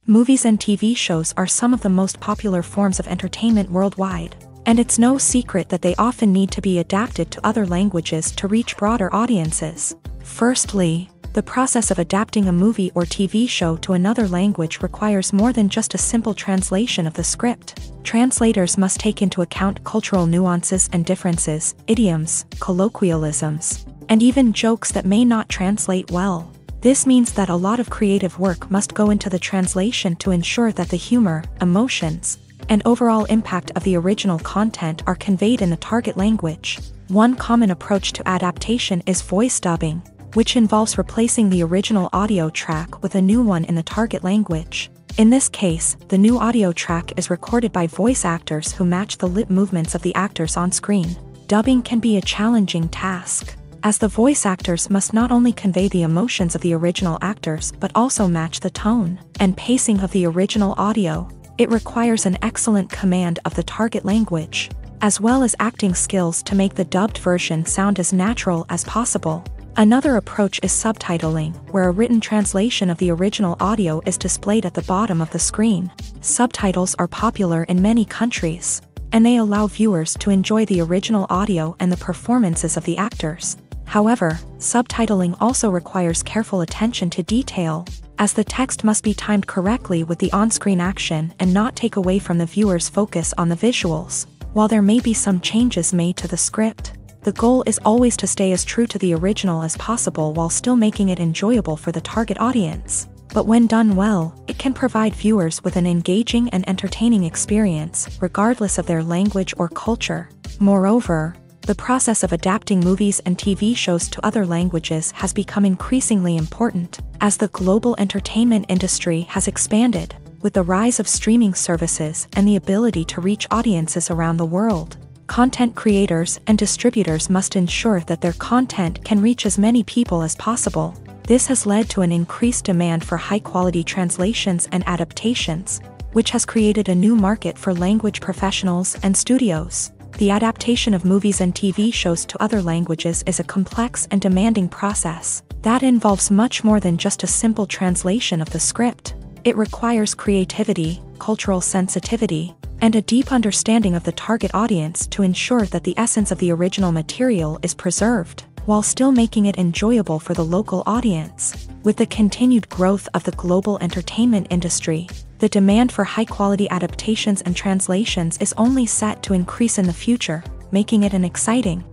Movies and TV shows are some of the most popular forms of entertainment worldwide, and it's no secret that they often need to be adapted to other languages to reach broader audiences. Firstly, the process of adapting a movie or TV show to another language requires more than just a simple translation of the script. Translators must take into account cultural nuances and differences, idioms, colloquialisms, and even jokes that may not translate well. This means that a lot of creative work must go into the translation to ensure that the humor, emotions, and overall impact of the original content are conveyed in the target language. One common approach to adaptation is voice dubbing, which involves replacing the original audio track with a new one in the target language. In this case, the new audio track is recorded by voice actors who match the lip movements of the actors on screen. Dubbing can be a challenging task, as the voice actors must not only convey the emotions of the original actors but also match the tone and pacing of the original audio. It requires an excellent command of the target language, as well as acting skills to make the dubbed version sound as natural as possible. Another approach is subtitling, where a written translation of the original audio is displayed at the bottom of the screen. Subtitles are popular in many countries, and they allow viewers to enjoy the original audio and the performances of the actors. However, subtitling also requires careful attention to detail, as the text must be timed correctly with the on-screen action and not take away from the viewer's focus on the visuals. While there may be some changes made to the script, the goal is always to stay as true to the original as possible while still making it enjoyable for the target audience. But when done well, it can provide viewers with an engaging and entertaining experience, regardless of their language or culture. Moreover, the process of adapting movies and TV shows to other languages has become increasingly important, as the global entertainment industry has expanded, with the rise of streaming services and the ability to reach audiences around the world. Content creators and distributors must ensure that their content can reach as many people as possible. This has led to an increased demand for high-quality translations and adaptations, which has created a new market for language professionals and studios. The adaptation of movies and TV shows to other languages is a complex and demanding process that involves much more than just a simple translation of the script. It requires creativity, cultural sensitivity, and a deep understanding of the target audience to ensure that the essence of the original material is preserved, while still making it enjoyable for the local audience. With the continued growth of the global entertainment industry, the demand for high-quality adaptations and translations is only set to increase in the future, making it an exciting.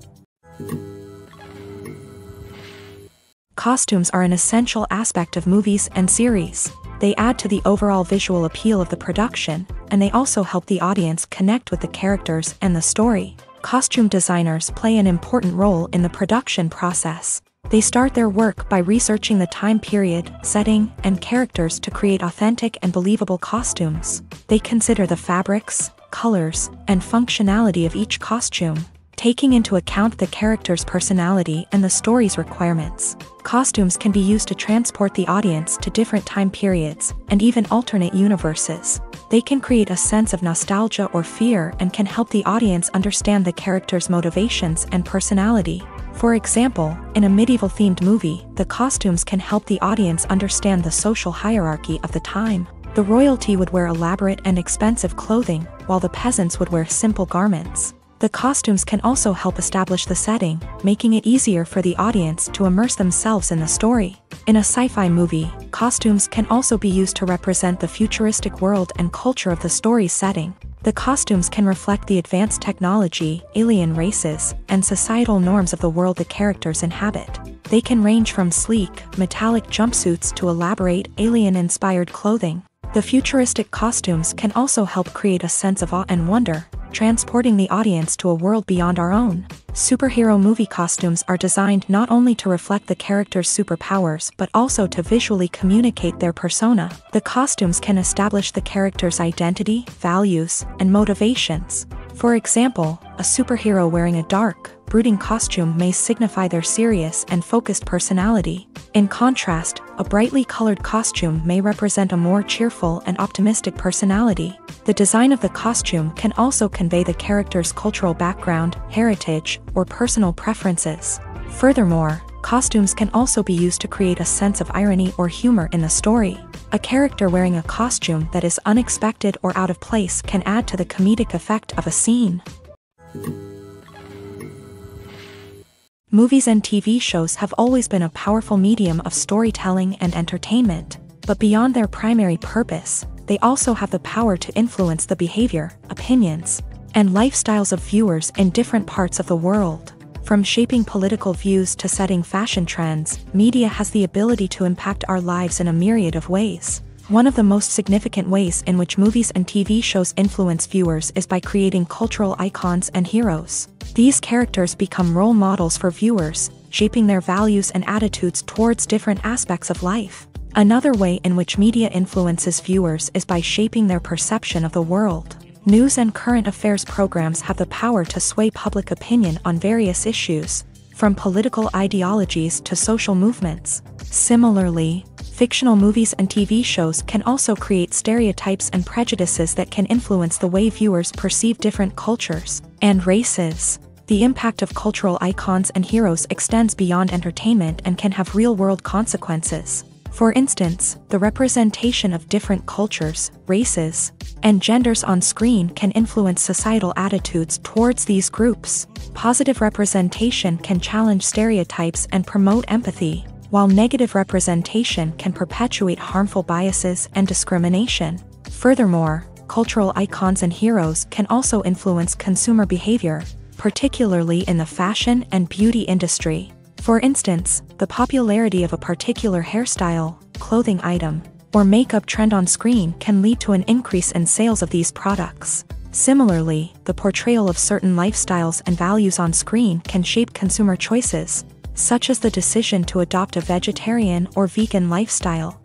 Costumes are an essential aspect of movies and series. They add to the overall visual appeal of the production, and they also help the audience connect with the characters and the story. Costume designers play an important role in the production process. They start their work by researching the time period, setting, and characters to create authentic and believable costumes. They consider the fabrics, colors, and functionality of each costume, taking into account the character's personality and the story's requirements. Costumes can be used to transport the audience to different time periods and even alternate universes. They can create a sense of nostalgia or fear and can help the audience understand the character's motivations and personality. For example, in a medieval-themed movie, the costumes can help the audience understand the social hierarchy of the time. The royalty would wear elaborate and expensive clothing, while the peasants would wear simple garments. The costumes can also help establish the setting, making it easier for the audience to immerse themselves in the story. In a sci-fi movie, costumes can also be used to represent the futuristic world and culture of the story's setting. The costumes can reflect the advanced technology, alien races, and societal norms of the world the characters inhabit. They can range from sleek, metallic jumpsuits to elaborate, alien-inspired clothing. The futuristic costumes can also help create a sense of awe and wonder, transporting the audience to a world beyond our own. Superhero movie costumes are designed not only to reflect the character's superpowers but also to visually communicate their persona. The costumes can establish the character's identity, values, and motivations. For example, a superhero wearing a dark, brooding costume may signify their serious and focused personality. In contrast, a brightly colored costume may represent a more cheerful and optimistic personality. The design of the costume can also convey the character's cultural background, heritage, or personal preferences. Furthermore, costumes can also be used to create a sense of irony or humor in the story. A character wearing a costume that is unexpected or out of place can add to the comedic effect of a scene. Movies and TV shows have always been a powerful medium of storytelling and entertainment, but beyond their primary purpose, they also have the power to influence the behavior, opinions, and lifestyles of viewers in different parts of the world. From shaping political views to setting fashion trends, media has the ability to impact our lives in a myriad of ways. One of the most significant ways in which movies and TV shows influence viewers is by creating cultural icons and heroes. These characters become role models for viewers, shaping their values and attitudes towards different aspects of life. Another way in which media influences viewers is by shaping their perception of the world. News and current affairs programs have the power to sway public opinion on various issues, from political ideologies to social movements. Similarly, fictional movies and TV shows can also create stereotypes and prejudices that can influence the way viewers perceive different cultures and races. The impact of cultural icons and heroes extends beyond entertainment and can have real-world consequences. For instance, the representation of different cultures, races, and genders on screen can influence societal attitudes towards these groups. Positive representation can challenge stereotypes and promote empathy, while negative representation can perpetuate harmful biases and discrimination. Furthermore, cultural icons and heroes can also influence consumer behavior, particularly in the fashion and beauty industry. For instance, the popularity of a particular hairstyle, clothing item, or makeup trend on screen can lead to an increase in sales of these products. Similarly, the portrayal of certain lifestyles and values on screen can shape consumer choices, such as the decision to adopt a vegetarian or vegan lifestyle.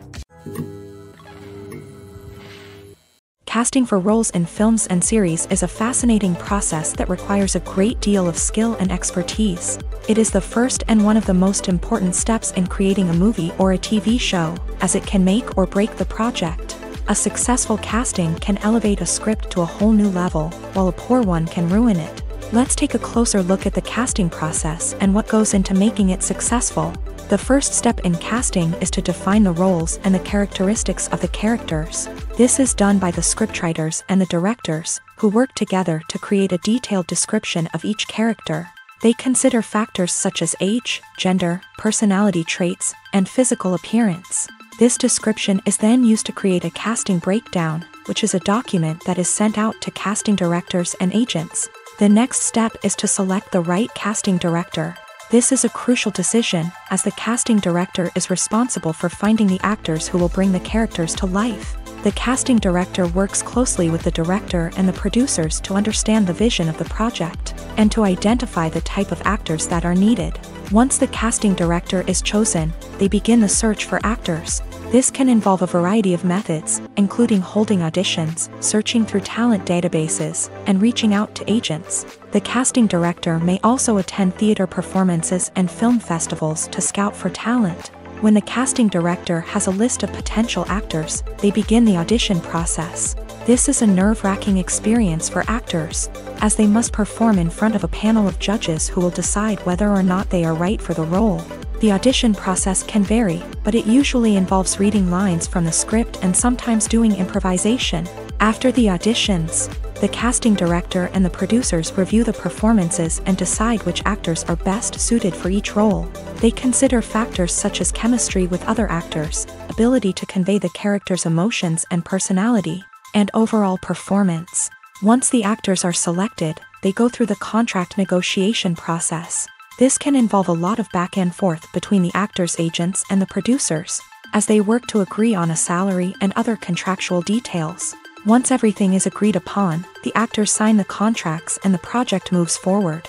Casting for roles in films and series is a fascinating process that requires a great deal of skill and expertise. It is the first and one of the most important steps in creating a movie or a TV show, as it can make or break the project. A successful casting can elevate a script to a whole new level, while a poor one can ruin it. Let's take a closer look at the casting process and what goes into making it successful. The first step in casting is to define the roles and the characteristics of the characters. This is done by the scriptwriters and the directors, who work together to create a detailed description of each character. They consider factors such as age, gender, personality traits, and physical appearance. This description is then used to create a casting breakdown, which is a document that is sent out to casting directors and agents. The next step is to select the right casting director. This is a crucial decision, as the casting director is responsible for finding the actors who will bring the characters to life. The casting director works closely with the director and the producers to understand the vision of the project, and to identify the type of actors that are needed. Once the casting director is chosen, they begin the search for actors. This can involve a variety of methods, including holding auditions, searching through talent databases, and reaching out to agents. The casting director may also attend theater performances and film festivals to scout for talent. When the casting director has a list of potential actors, they begin the audition process. This is a nerve-wracking experience for actors, as they must perform in front of a panel of judges who will decide whether or not they are right for the role. The audition process can vary, but it usually involves reading lines from the script and sometimes doing improvisation. After the auditions, the casting director and the producers review the performances and decide which actors are best suited for each role. They consider factors such as chemistry with other actors, ability to convey the character's emotions and personality, and overall performance. Once the actors are selected, they go through the contract negotiation process. This can involve a lot of back and forth between the actors' agents and the producers, as they work to agree on a salary and other contractual details. Once everything is agreed upon, the actors sign the contracts and the project moves forward.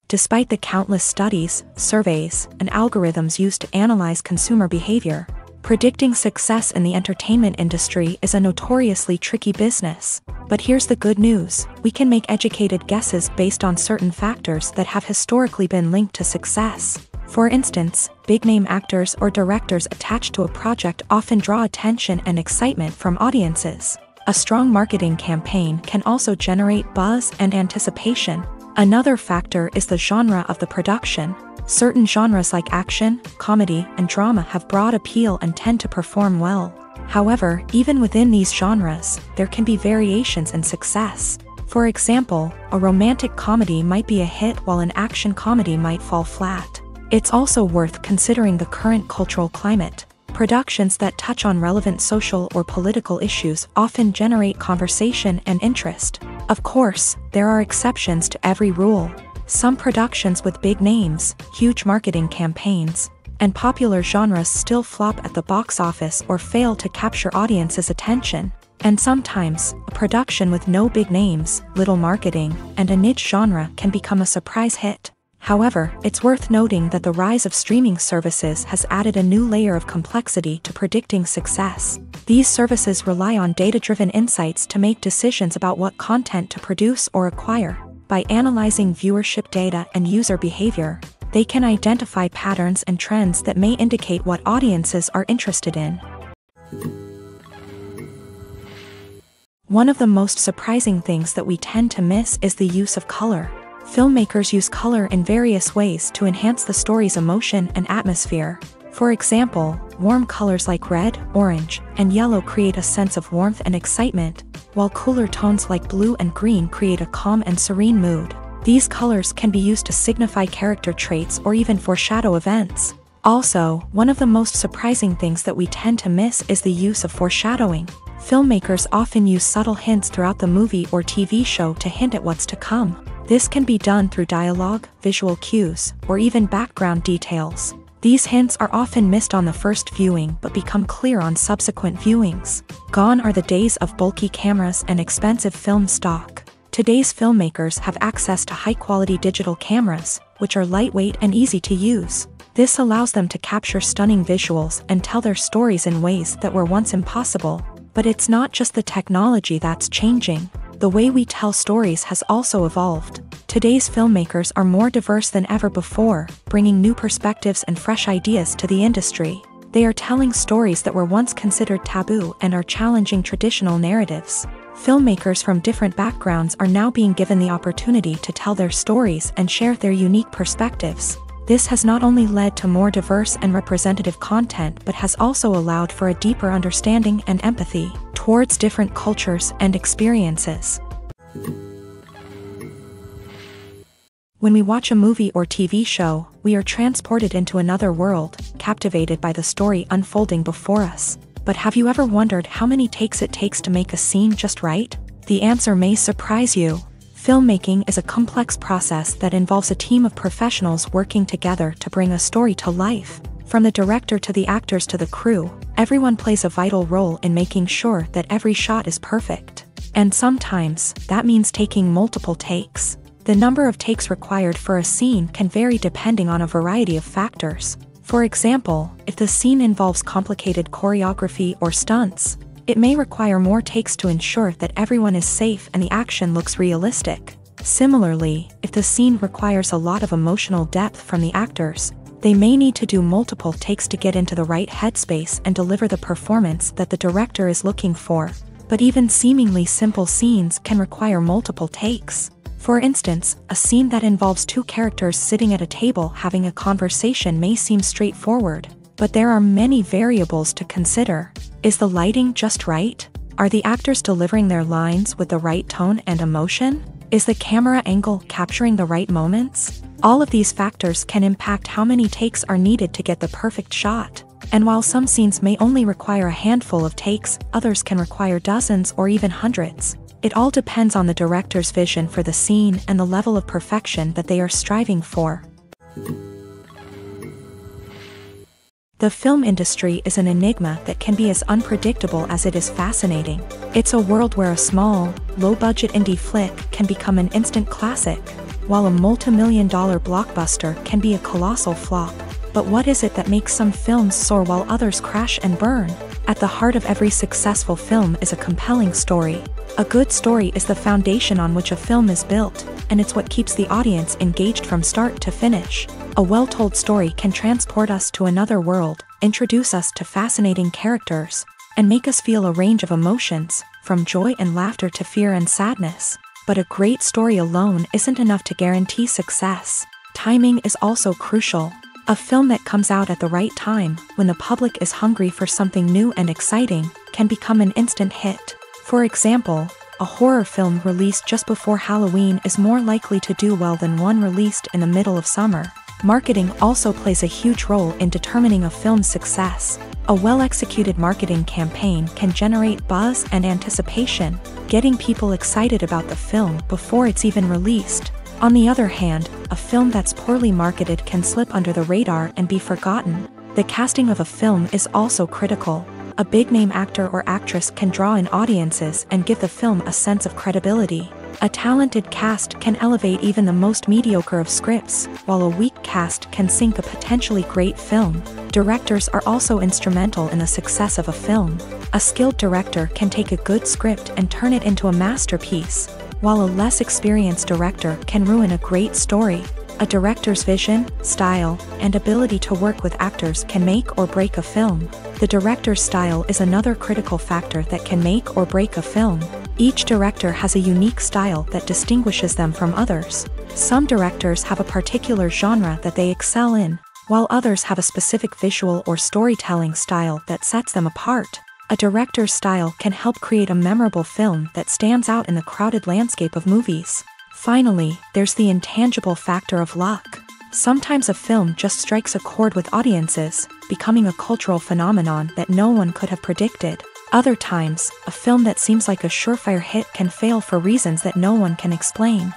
Despite the countless studies, surveys, and algorithms used to analyze consumer behavior, predicting success in the entertainment industry is a notoriously tricky business. But here's the good news: we can make educated guesses based on certain factors that have historically been linked to success. For instance, big-name actors or directors attached to a project often draw attention and excitement from audiences. A strong marketing campaign can also generate buzz and anticipation. Another factor is the genre of the production. Certain genres like action, comedy, and drama have broad appeal and tend to perform well. However, even within these genres, there can be variations in success. For example, a romantic comedy might be a hit while an action comedy might fall flat. It's also worth considering the current cultural climate. Productions that touch on relevant social or political issues often generate conversation and interest. Of course, there are exceptions to every rule. Some productions with big names, huge marketing campaigns, and popular genres still flop at the box office or fail to capture audiences' attention. And sometimes, a production with no big names, little marketing, and a niche genre can become a surprise hit. However, it's worth noting that the rise of streaming services has added a new layer of complexity to predicting success. These services rely on data-driven insights to make decisions about what content to produce or acquire. By analyzing viewership data and user behavior, they can identify patterns and trends that may indicate what audiences are interested in. One of the most surprising things that we tend to miss is the use of color. Filmmakers use color in various ways to enhance the story's emotion and atmosphere. For example, warm colors like red, orange, and yellow create a sense of warmth and excitement, while cooler tones like blue and green create a calm and serene mood. These colors can be used to signify character traits or even foreshadow events. Also, one of the most surprising things that we tend to miss is the use of foreshadowing. Filmmakers often use subtle hints throughout the movie or TV show to hint at what's to come. This can be done through dialogue, visual cues, or even background details. These hints are often missed on the first viewing but become clear on subsequent viewings. Gone are the days of bulky cameras and expensive film stock. Today's filmmakers have access to high-quality digital cameras, which are lightweight and easy to use. This allows them to capture stunning visuals and tell their stories in ways that were once impossible. But it's not just the technology that's changing. The way we tell stories has also evolved. Today's filmmakers are more diverse than ever before, bringing new perspectives and fresh ideas to the industry. They are telling stories that were once considered taboo and are challenging traditional narratives. Filmmakers from different backgrounds are now being given the opportunity to tell their stories and share their unique perspectives. This has not only led to more diverse and representative content but has also allowed for a deeper understanding and empathy towards different cultures and experiences. When we watch a movie or TV show, we are transported into another world, captivated by the story unfolding before us. But have you ever wondered how many takes it takes to make a scene just right? The answer may surprise you. Filmmaking is a complex process that involves a team of professionals working together to bring a story to life. From the director to the actors to the crew, everyone plays a vital role in making sure that every shot is perfect. And sometimes, that means taking multiple takes. The number of takes required for a scene can vary depending on a variety of factors. For example, if the scene involves complicated choreography or stunts, it may require more takes to ensure that everyone is safe and the action looks realistic. Similarly, if the scene requires a lot of emotional depth from the actors, they may need to do multiple takes to get into the right headspace and deliver the performance that the director is looking for. But even seemingly simple scenes can require multiple takes. For instance, a scene that involves two characters sitting at a table having a conversation may seem straightforward, but there are many variables to consider. Is the lighting just right? Are the actors delivering their lines with the right tone and emotion? Is the camera angle capturing the right moments? All of these factors can impact how many takes are needed to get the perfect shot. And while some scenes may only require a handful of takes, others can require dozens or even hundreds. It all depends on the director's vision for the scene and the level of perfection that they are striving for. The film industry is an enigma that can be as unpredictable as it is fascinating. It's a world where a small, low-budget indie flick can become an instant classic, while a multi-million-dollar blockbuster can be a colossal flop. But what is it that makes some films soar while others crash and burn? At the heart of every successful film is a compelling story. A good story is the foundation on which a film is built, and it's what keeps the audience engaged from start to finish. A well-told story can transport us to another world, introduce us to fascinating characters, and make us feel a range of emotions, from joy and laughter to fear and sadness. But a great story alone isn't enough to guarantee success. Timing is also crucial. A film that comes out at the right time, when the public is hungry for something new and exciting, can become an instant hit. For example, a horror film released just before Halloween is more likely to do well than one released in the middle of summer. Marketing also plays a huge role in determining a film's success. A well-executed marketing campaign can generate buzz and anticipation, getting people excited about the film before it's even released. On the other hand, a film that's poorly marketed can slip under the radar and be forgotten. The casting of a film is also critical. A big-name actor or actress can draw in audiences and give the film a sense of credibility. A talented cast can elevate even the most mediocre of scripts, while a weak cast can sink a potentially great film. Directors are also instrumental in the success of a film. A skilled director can take a good script and turn it into a masterpiece, while a less experienced director can ruin a great story. A director's vision, style, and ability to work with actors can make or break a film. The director's style is another critical factor that can make or break a film. Each director has a unique style that distinguishes them from others. Some directors have a particular genre that they excel in, while others have a specific visual or storytelling style that sets them apart. A director's style can help create a memorable film that stands out in the crowded landscape of movies. Finally, there's the intangible factor of luck. Sometimes a film just strikes a chord with audiences, becoming a cultural phenomenon that no one could have predicted. Other times, a film that seems like a surefire hit can fail for reasons that no one can explain.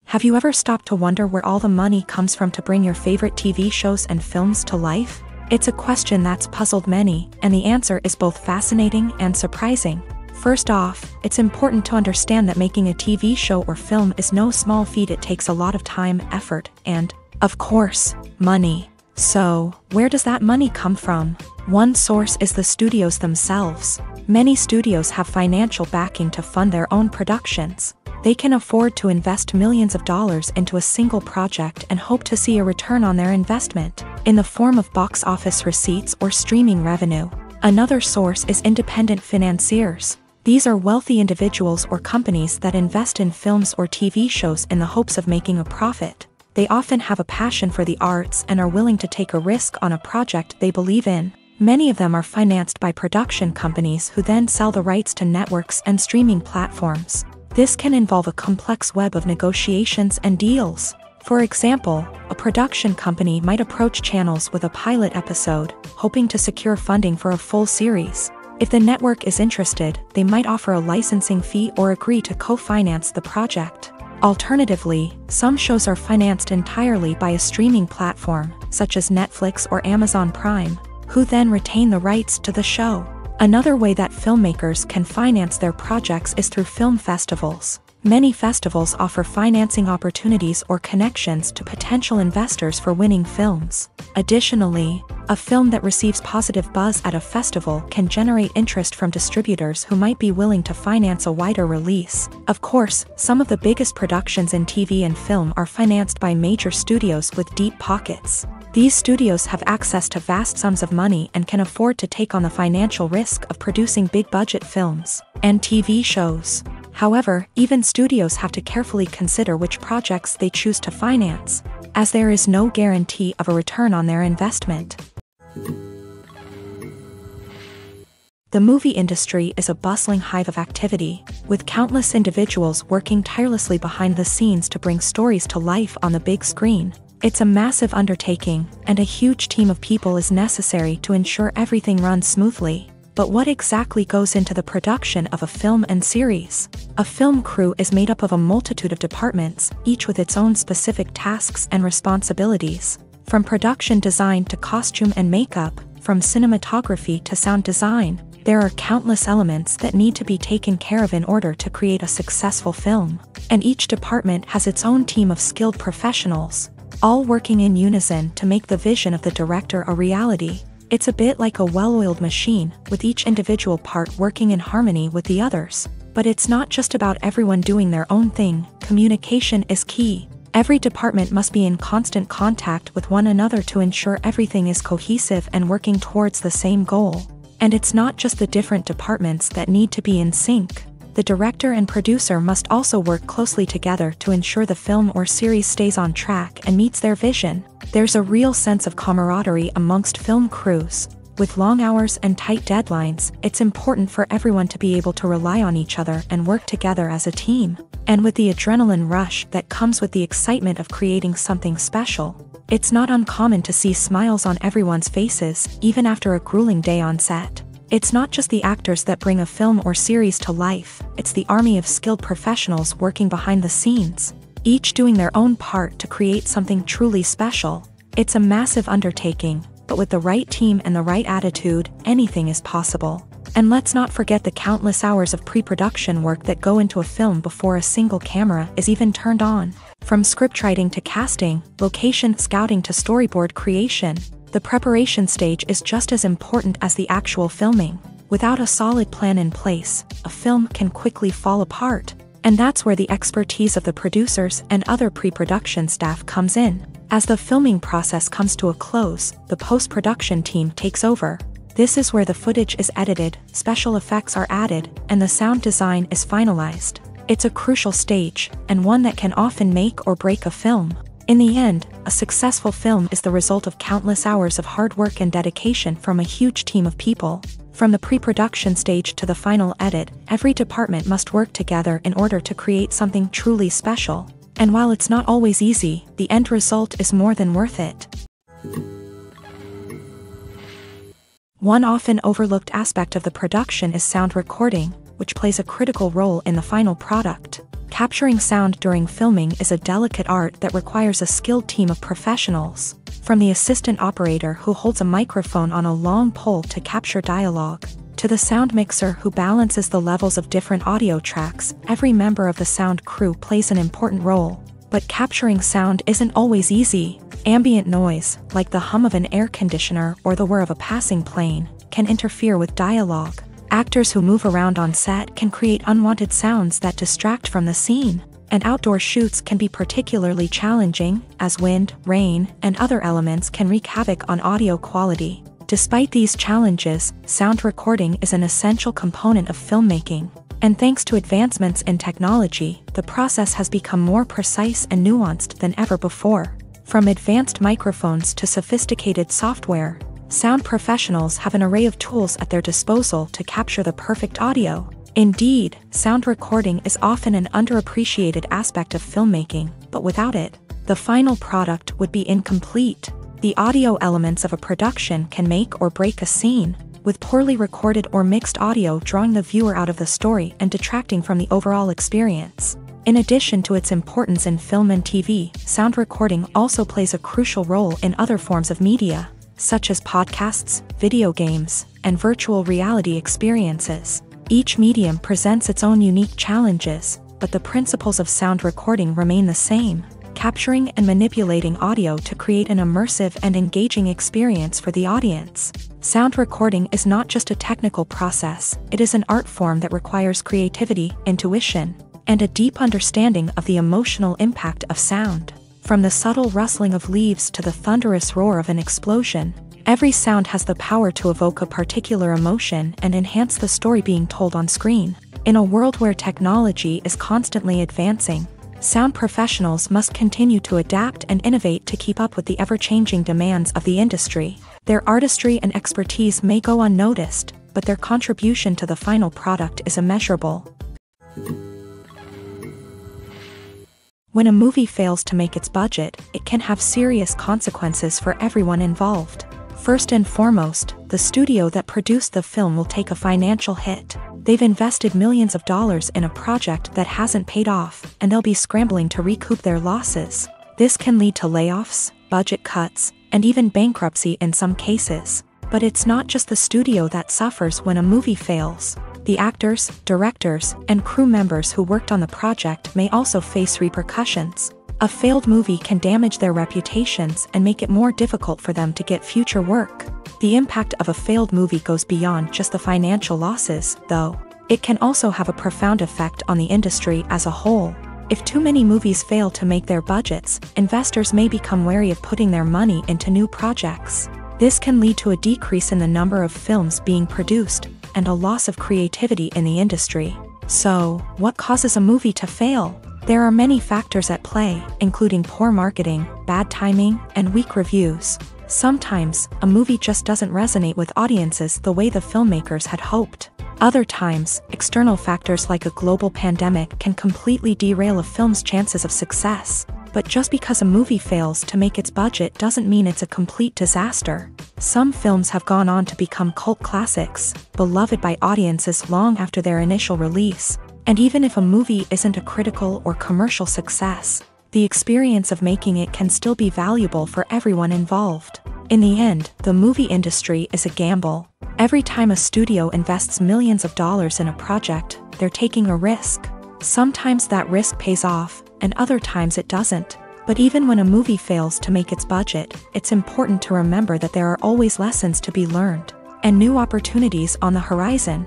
Have you ever stopped to wonder where all the money comes from to bring your favorite TV shows and films to life? It's a question that's puzzled many, and the answer is both fascinating and surprising. First off, it's important to understand that making a TV show or film is no small feat. It takes a lot of time, effort, and, of course, money. So, where does that money come from? One source is the studios themselves. Many studios have financial backing to fund their own productions. They can afford to invest millions of dollars into a single project and hope to see a return on their investment, in the form of box office receipts or streaming revenue. Another source is independent financiers. These are wealthy individuals or companies that invest in films or TV shows in the hopes of making a profit. They often have a passion for the arts and are willing to take a risk on a project they believe in. Many of them are financed by production companies who then sell the rights to networks and streaming platforms. This can involve a complex web of negotiations and deals. For example, a production company might approach channels with a pilot episode, hoping to secure funding for a full series. If the network is interested, they might offer a licensing fee or agree to co-finance the project. Alternatively, some shows are financed entirely by a streaming platform, such as Netflix or Amazon Prime, who then retain the rights to the show. Another way that filmmakers can finance their projects is through film festivals. Many festivals offer financing opportunities or connections to potential investors for winning films. Additionally, a film that receives positive buzz at a festival can generate interest from distributors who might be willing to finance a wider release. Of course, some of the biggest productions in TV and film are financed by major studios with deep pockets. These studios have access to vast sums of money and can afford to take on the financial risk of producing big-budget films and TV shows. However, even studios have to carefully consider which projects they choose to finance, as there is no guarantee of a return on their investment. The movie industry is a bustling hive of activity, with countless individuals working tirelessly behind the scenes to bring stories to life on the big screen. It's a massive undertaking, and a huge team of people is necessary to ensure everything runs smoothly. But what exactly goes into the production of a film and series? A film crew is made up of a multitude of departments, each with its own specific tasks and responsibilities. From production design to costume and makeup, from cinematography to sound design, there are countless elements that need to be taken care of in order to create a successful film. And each department has its own team of skilled professionals, all working in unison to make the vision of the director a reality. It's a bit like a well-oiled machine, with each individual part working in harmony with the others. But it's not just about everyone doing their own thing. Communication is key. Every department must be in constant contact with one another to ensure everything is cohesive and working towards the same goal. And it's not just the different departments that need to be in sync. The director and producer must also work closely together to ensure the film or series stays on track and meets their vision. There's a real sense of camaraderie amongst film crews. With long hours and tight deadlines, it's important for everyone to be able to rely on each other and work together as a team. And with the adrenaline rush that comes with the excitement of creating something special, it's not uncommon to see smiles on everyone's faces, even after a grueling day on set. It's not just the actors that bring a film or series to life, it's the army of skilled professionals working behind the scenes, each doing their own part to create something truly special. It's a massive undertaking, but with the right team and the right attitude, anything is possible. And let's not forget the countless hours of pre-production work that go into a film before a single camera is even turned on. From scriptwriting to casting, location scouting to storyboard creation, the preparation stage is just as important as the actual filming. Without a solid plan in place, a film can quickly fall apart. And that's where the expertise of the producers and other pre-production staff comes in. As the filming process comes to a close, the post-production team takes over. This is where the footage is edited, special effects are added, and the sound design is finalized. It's a crucial stage, and one that can often make or break a film. In the end, a successful film is the result of countless hours of hard work and dedication from a huge team of people. From the pre-production stage to the final edit, every department must work together in order to create something truly special. And while it's not always easy, the end result is more than worth it. One often overlooked aspect of the production is sound recording, which plays a critical role in the final product. Capturing sound during filming is a delicate art that requires a skilled team of professionals. From the assistant operator who holds a microphone on a long pole to capture dialogue, to the sound mixer who balances the levels of different audio tracks, every member of the sound crew plays an important role. But capturing sound isn't always easy. Ambient noise, like the hum of an air conditioner or the whir of a passing plane, can interfere with dialogue. Actors who move around on set can create unwanted sounds that distract from the scene. And outdoor shoots can be particularly challenging, as wind, rain, and other elements can wreak havoc on audio quality. Despite these challenges, sound recording is an essential component of filmmaking. And thanks to advancements in technology, the process has become more precise and nuanced than ever before. From advanced microphones to sophisticated software, sound professionals have an array of tools at their disposal to capture the perfect audio. Indeed, sound recording is often an underappreciated aspect of filmmaking, but without it, the final product would be incomplete. The audio elements of a production can make or break a scene, with poorly recorded or mixed audio drawing the viewer out of the story and detracting from the overall experience. In addition to its importance in film and TV, sound recording also plays a crucial role in other forms of media, such as podcasts, video games, and virtual reality experiences. Each medium presents its own unique challenges, but the principles of sound recording remain the same, capturing and manipulating audio to create an immersive and engaging experience for the audience. Sound recording is not just a technical process, it is an art form that requires creativity, intuition, and a deep understanding of the emotional impact of sound. From the subtle rustling of leaves to the thunderous roar of an explosion, every sound has the power to evoke a particular emotion and enhance the story being told on screen. In a world where technology is constantly advancing, sound professionals must continue to adapt and innovate to keep up with the ever-changing demands of the industry. Their artistry and expertise may go unnoticed, but their contribution to the final product is immeasurable. When a movie fails to make its budget, it can have serious consequences for everyone involved. First and foremost, the studio that produced the film will take a financial hit. They've invested millions of dollars in a project that hasn't paid off, and they'll be scrambling to recoup their losses. This can lead to layoffs, budget cuts, and even bankruptcy in some cases. But it's not just the studio that suffers when a movie fails. The actors, directors, and crew members who worked on the project may also face repercussions. A failed movie can damage their reputations and make it more difficult for them to get future work. The impact of a failed movie goes beyond just the financial losses, though. It can also have a profound effect on the industry as a whole. If too many movies fail to make their budgets, investors may become wary of putting their money into new projects. This can lead to a decrease in the number of films being produced, and a loss of creativity in the industry. So, what causes a movie to fail? There are many factors at play, including poor marketing, bad timing, and weak reviews. Sometimes, a movie just doesn't resonate with audiences the way the filmmakers had hoped. Other times, external factors like a global pandemic can completely derail a film's chances of success. But just because a movie fails to make its budget doesn't mean it's a complete disaster. Some films have gone on to become cult classics, beloved by audiences long after their initial release. And even if a movie isn't a critical or commercial success, the experience of making it can still be valuable for everyone involved. In the end, the movie industry is a gamble. Every time a studio invests millions of dollars in a project, they're taking a risk. Sometimes that risk pays off, and other times it doesn't. But even when a movie fails to make its budget, it's important to remember that there are always lessons to be learned, and new opportunities on the horizon.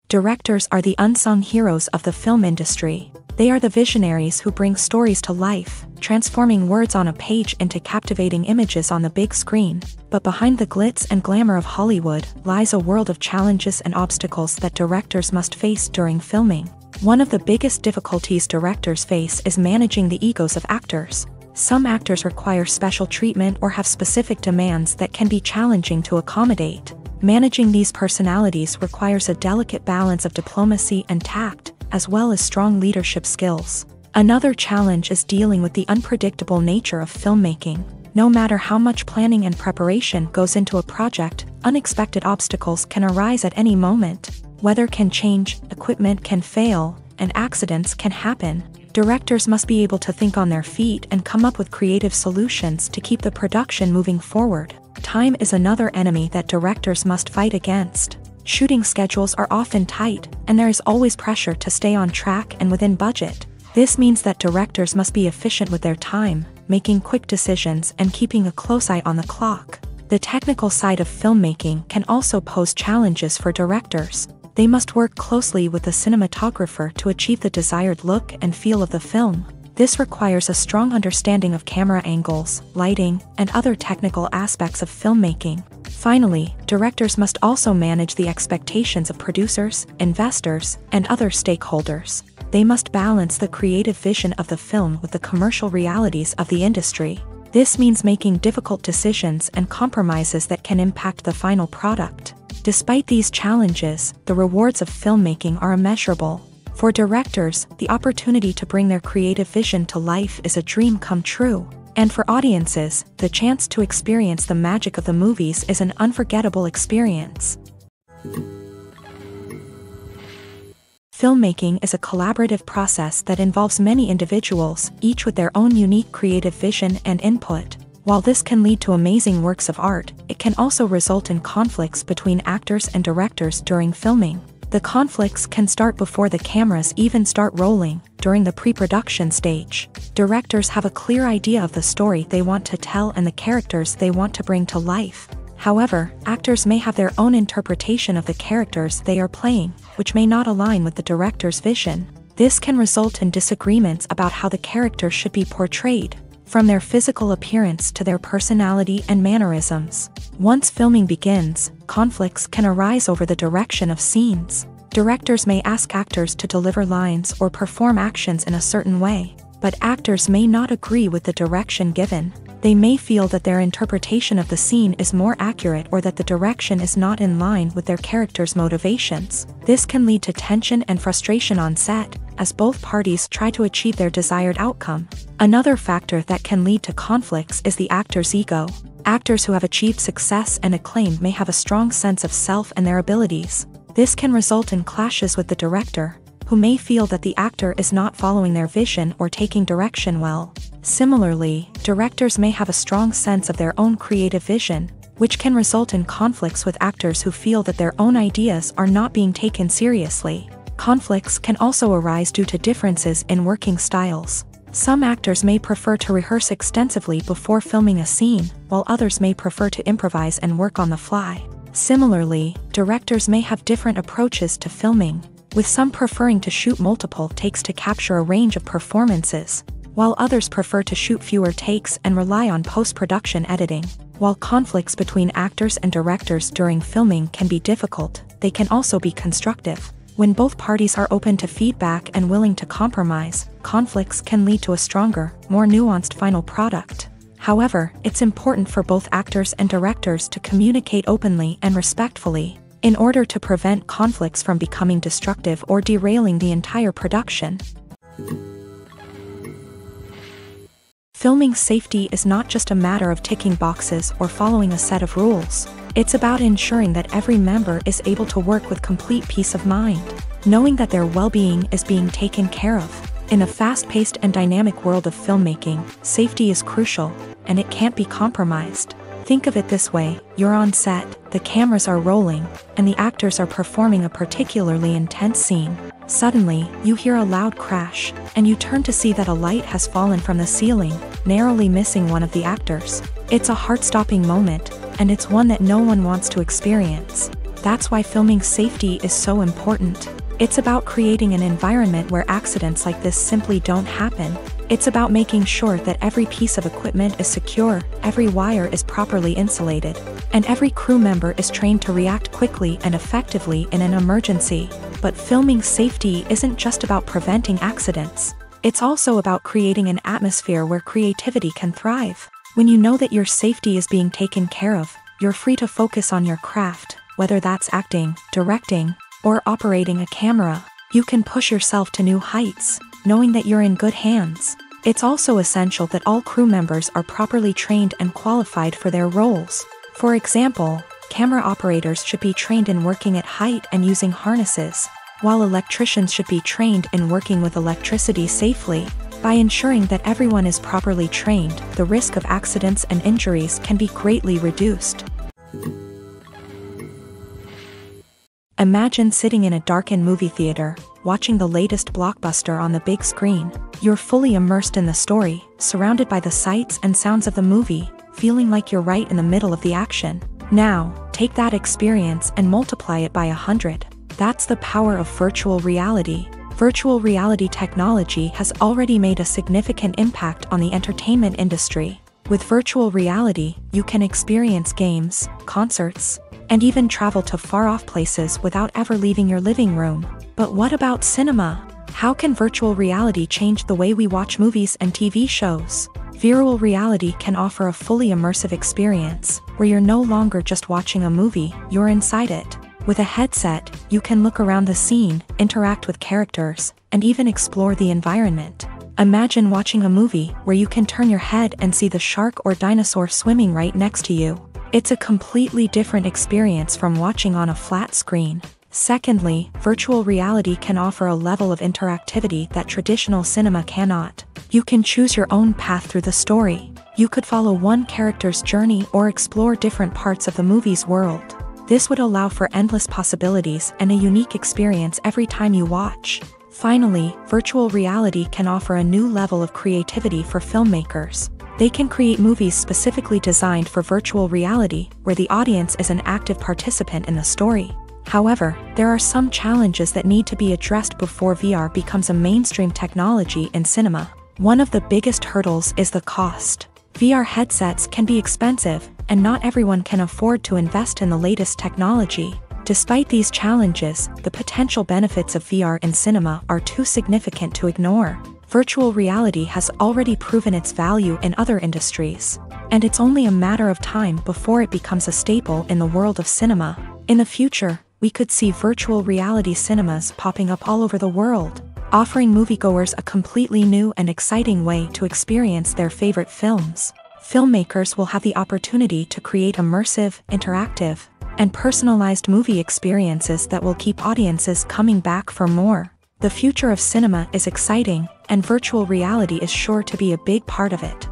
Directors are the unsung heroes of the film industry. They are the visionaries who bring stories to life, transforming words on a page into captivating images on the big screen. But behind the glitz and glamour of Hollywood lies a world of challenges and obstacles that directors must face during filming. One of the biggest difficulties directors face is managing the egos of actors. Some actors require special treatment or have specific demands that can be challenging to accommodate. Managing these personalities requires a delicate balance of diplomacy and tact, as well as strong leadership skills. Another challenge is dealing with the unpredictable nature of filmmaking. No matter how much planning and preparation goes into a project, unexpected obstacles can arise at any moment. Weather can change, equipment can fail, and accidents can happen. Directors must be able to think on their feet and come up with creative solutions to keep the production moving forward. Time is another enemy that directors must fight against. Shooting schedules are often tight, and there is always pressure to stay on track and within budget. This means that directors must be efficient with their time, making quick decisions and keeping a close eye on the clock. The technical side of filmmaking can also pose challenges for directors. They must work closely with the cinematographer to achieve the desired look and feel of the film. This requires a strong understanding of camera angles, lighting, and other technical aspects of filmmaking. Finally, directors must also manage the expectations of producers, investors, and other stakeholders. They must balance the creative vision of the film with the commercial realities of the industry. This means making difficult decisions and compromises that can impact the final product. Despite these challenges, the rewards of filmmaking are immeasurable. For directors, the opportunity to bring their creative vision to life is a dream come true. And for audiences, the chance to experience the magic of the movies is an unforgettable experience. Filmmaking is a collaborative process that involves many individuals, each with their own unique creative vision and input. While this can lead to amazing works of art, it can also result in conflicts between actors and directors during filming. The conflicts can start before the cameras even start rolling, during the pre-production stage. Directors have a clear idea of the story they want to tell and the characters they want to bring to life. However, actors may have their own interpretation of the characters they are playing, which may not align with the director's vision. This can result in disagreements about how the characters should be portrayed, from their physical appearance to their personality and mannerisms. Once filming begins, conflicts can arise over the direction of scenes. Directors may ask actors to deliver lines or perform actions in a certain way, but actors may not agree with the direction given. They may feel that their interpretation of the scene is more accurate or that the direction is not in line with their character's motivations. This can lead to tension and frustration on set, as both parties try to achieve their desired outcome. Another factor that can lead to conflicts is the actor's ego. Actors who have achieved success and acclaim may have a strong sense of self and their abilities. This can result in clashes with the director, who may feel that the actor is not following their vision or taking direction well. Similarly, directors may have a strong sense of their own creative vision, which can result in conflicts with actors who feel that their own ideas are not being taken seriously. Conflicts can also arise due to differences in working styles. Some actors may prefer to rehearse extensively before filming a scene, while others may prefer to improvise and work on the fly. Similarly, directors may have different approaches to filming, with some preferring to shoot multiple takes to capture a range of performances, while others prefer to shoot fewer takes and rely on post-production editing. While conflicts between actors and directors during filming can be difficult, they can also be constructive. When both parties are open to feedback and willing to compromise, conflicts can lead to a stronger, more nuanced final product. However, it's important for both actors and directors to communicate openly and respectfully, in order to prevent conflicts from becoming destructive or derailing the entire production. Filming safety is not just a matter of ticking boxes or following a set of rules. It's about ensuring that every member is able to work with complete peace of mind, knowing that their well-being is being taken care of. In a fast-paced and dynamic world of filmmaking, safety is crucial, and it can't be compromised. Think of it this way: you're on set, the cameras are rolling, and the actors are performing a particularly intense scene. Suddenly, you hear a loud crash, and you turn to see that a light has fallen from the ceiling, narrowly missing one of the actors. It's a heart-stopping moment, and it's one that no one wants to experience. That's why filming safety is so important. It's about creating an environment where accidents like this simply don't happen. It's about making sure that every piece of equipment is secure, every wire is properly insulated, and every crew member is trained to react quickly and effectively in an emergency. But filming safety isn't just about preventing accidents. It's also about creating an atmosphere where creativity can thrive. When you know that your safety is being taken care of, you're free to focus on your craft, whether that's acting, directing, or operating a camera. You can push yourself to new heights, knowing that you're in good hands. It's also essential that all crew members are properly trained and qualified for their roles. For example, camera operators should be trained in working at height and using harnesses, while electricians should be trained in working with electricity safely. By ensuring that everyone is properly trained, the risk of accidents and injuries can be greatly reduced. Imagine sitting in a darkened movie theater, watching the latest blockbuster on the big screen. You're fully immersed in the story, surrounded by the sights and sounds of the movie, feeling like you're right in the middle of the action. Now, take that experience and multiply it by 100. That's the power of virtual reality. Virtual reality technology has already made a significant impact on the entertainment industry. With virtual reality, you can experience games, concerts, and even travel to far-off places without ever leaving your living room. But what about cinema? How can virtual reality change the way we watch movies and TV shows? Virtual reality can offer a fully immersive experience, where you're no longer just watching a movie, you're inside it. With a headset, you can look around the scene, interact with characters, and even explore the environment. Imagine watching a movie where you can turn your head and see the shark or dinosaur swimming right next to you. It's a completely different experience from watching on a flat screen. Secondly, virtual reality can offer a level of interactivity that traditional cinema cannot. You can choose your own path through the story. You could follow one character's journey or explore different parts of the movie's world. This would allow for endless possibilities and a unique experience every time you watch. Finally, virtual reality can offer a new level of creativity for filmmakers. They can create movies specifically designed for virtual reality, where the audience is an active participant in the story. However, there are some challenges that need to be addressed before VR becomes a mainstream technology in cinema. One of the biggest hurdles is the cost. VR headsets can be expensive, and not everyone can afford to invest in the latest technology. Despite these challenges, the potential benefits of VR in cinema are too significant to ignore. Virtual reality has already proven its value in other industries, and it's only a matter of time before it becomes a staple in the world of cinema. In the future, we could see virtual reality cinemas popping up all over the world, offering moviegoers a completely new and exciting way to experience their favorite films. Filmmakers will have the opportunity to create immersive, interactive, and personalized movie experiences that will keep audiences coming back for more. The future of cinema is exciting, and virtual reality is sure to be a big part of it.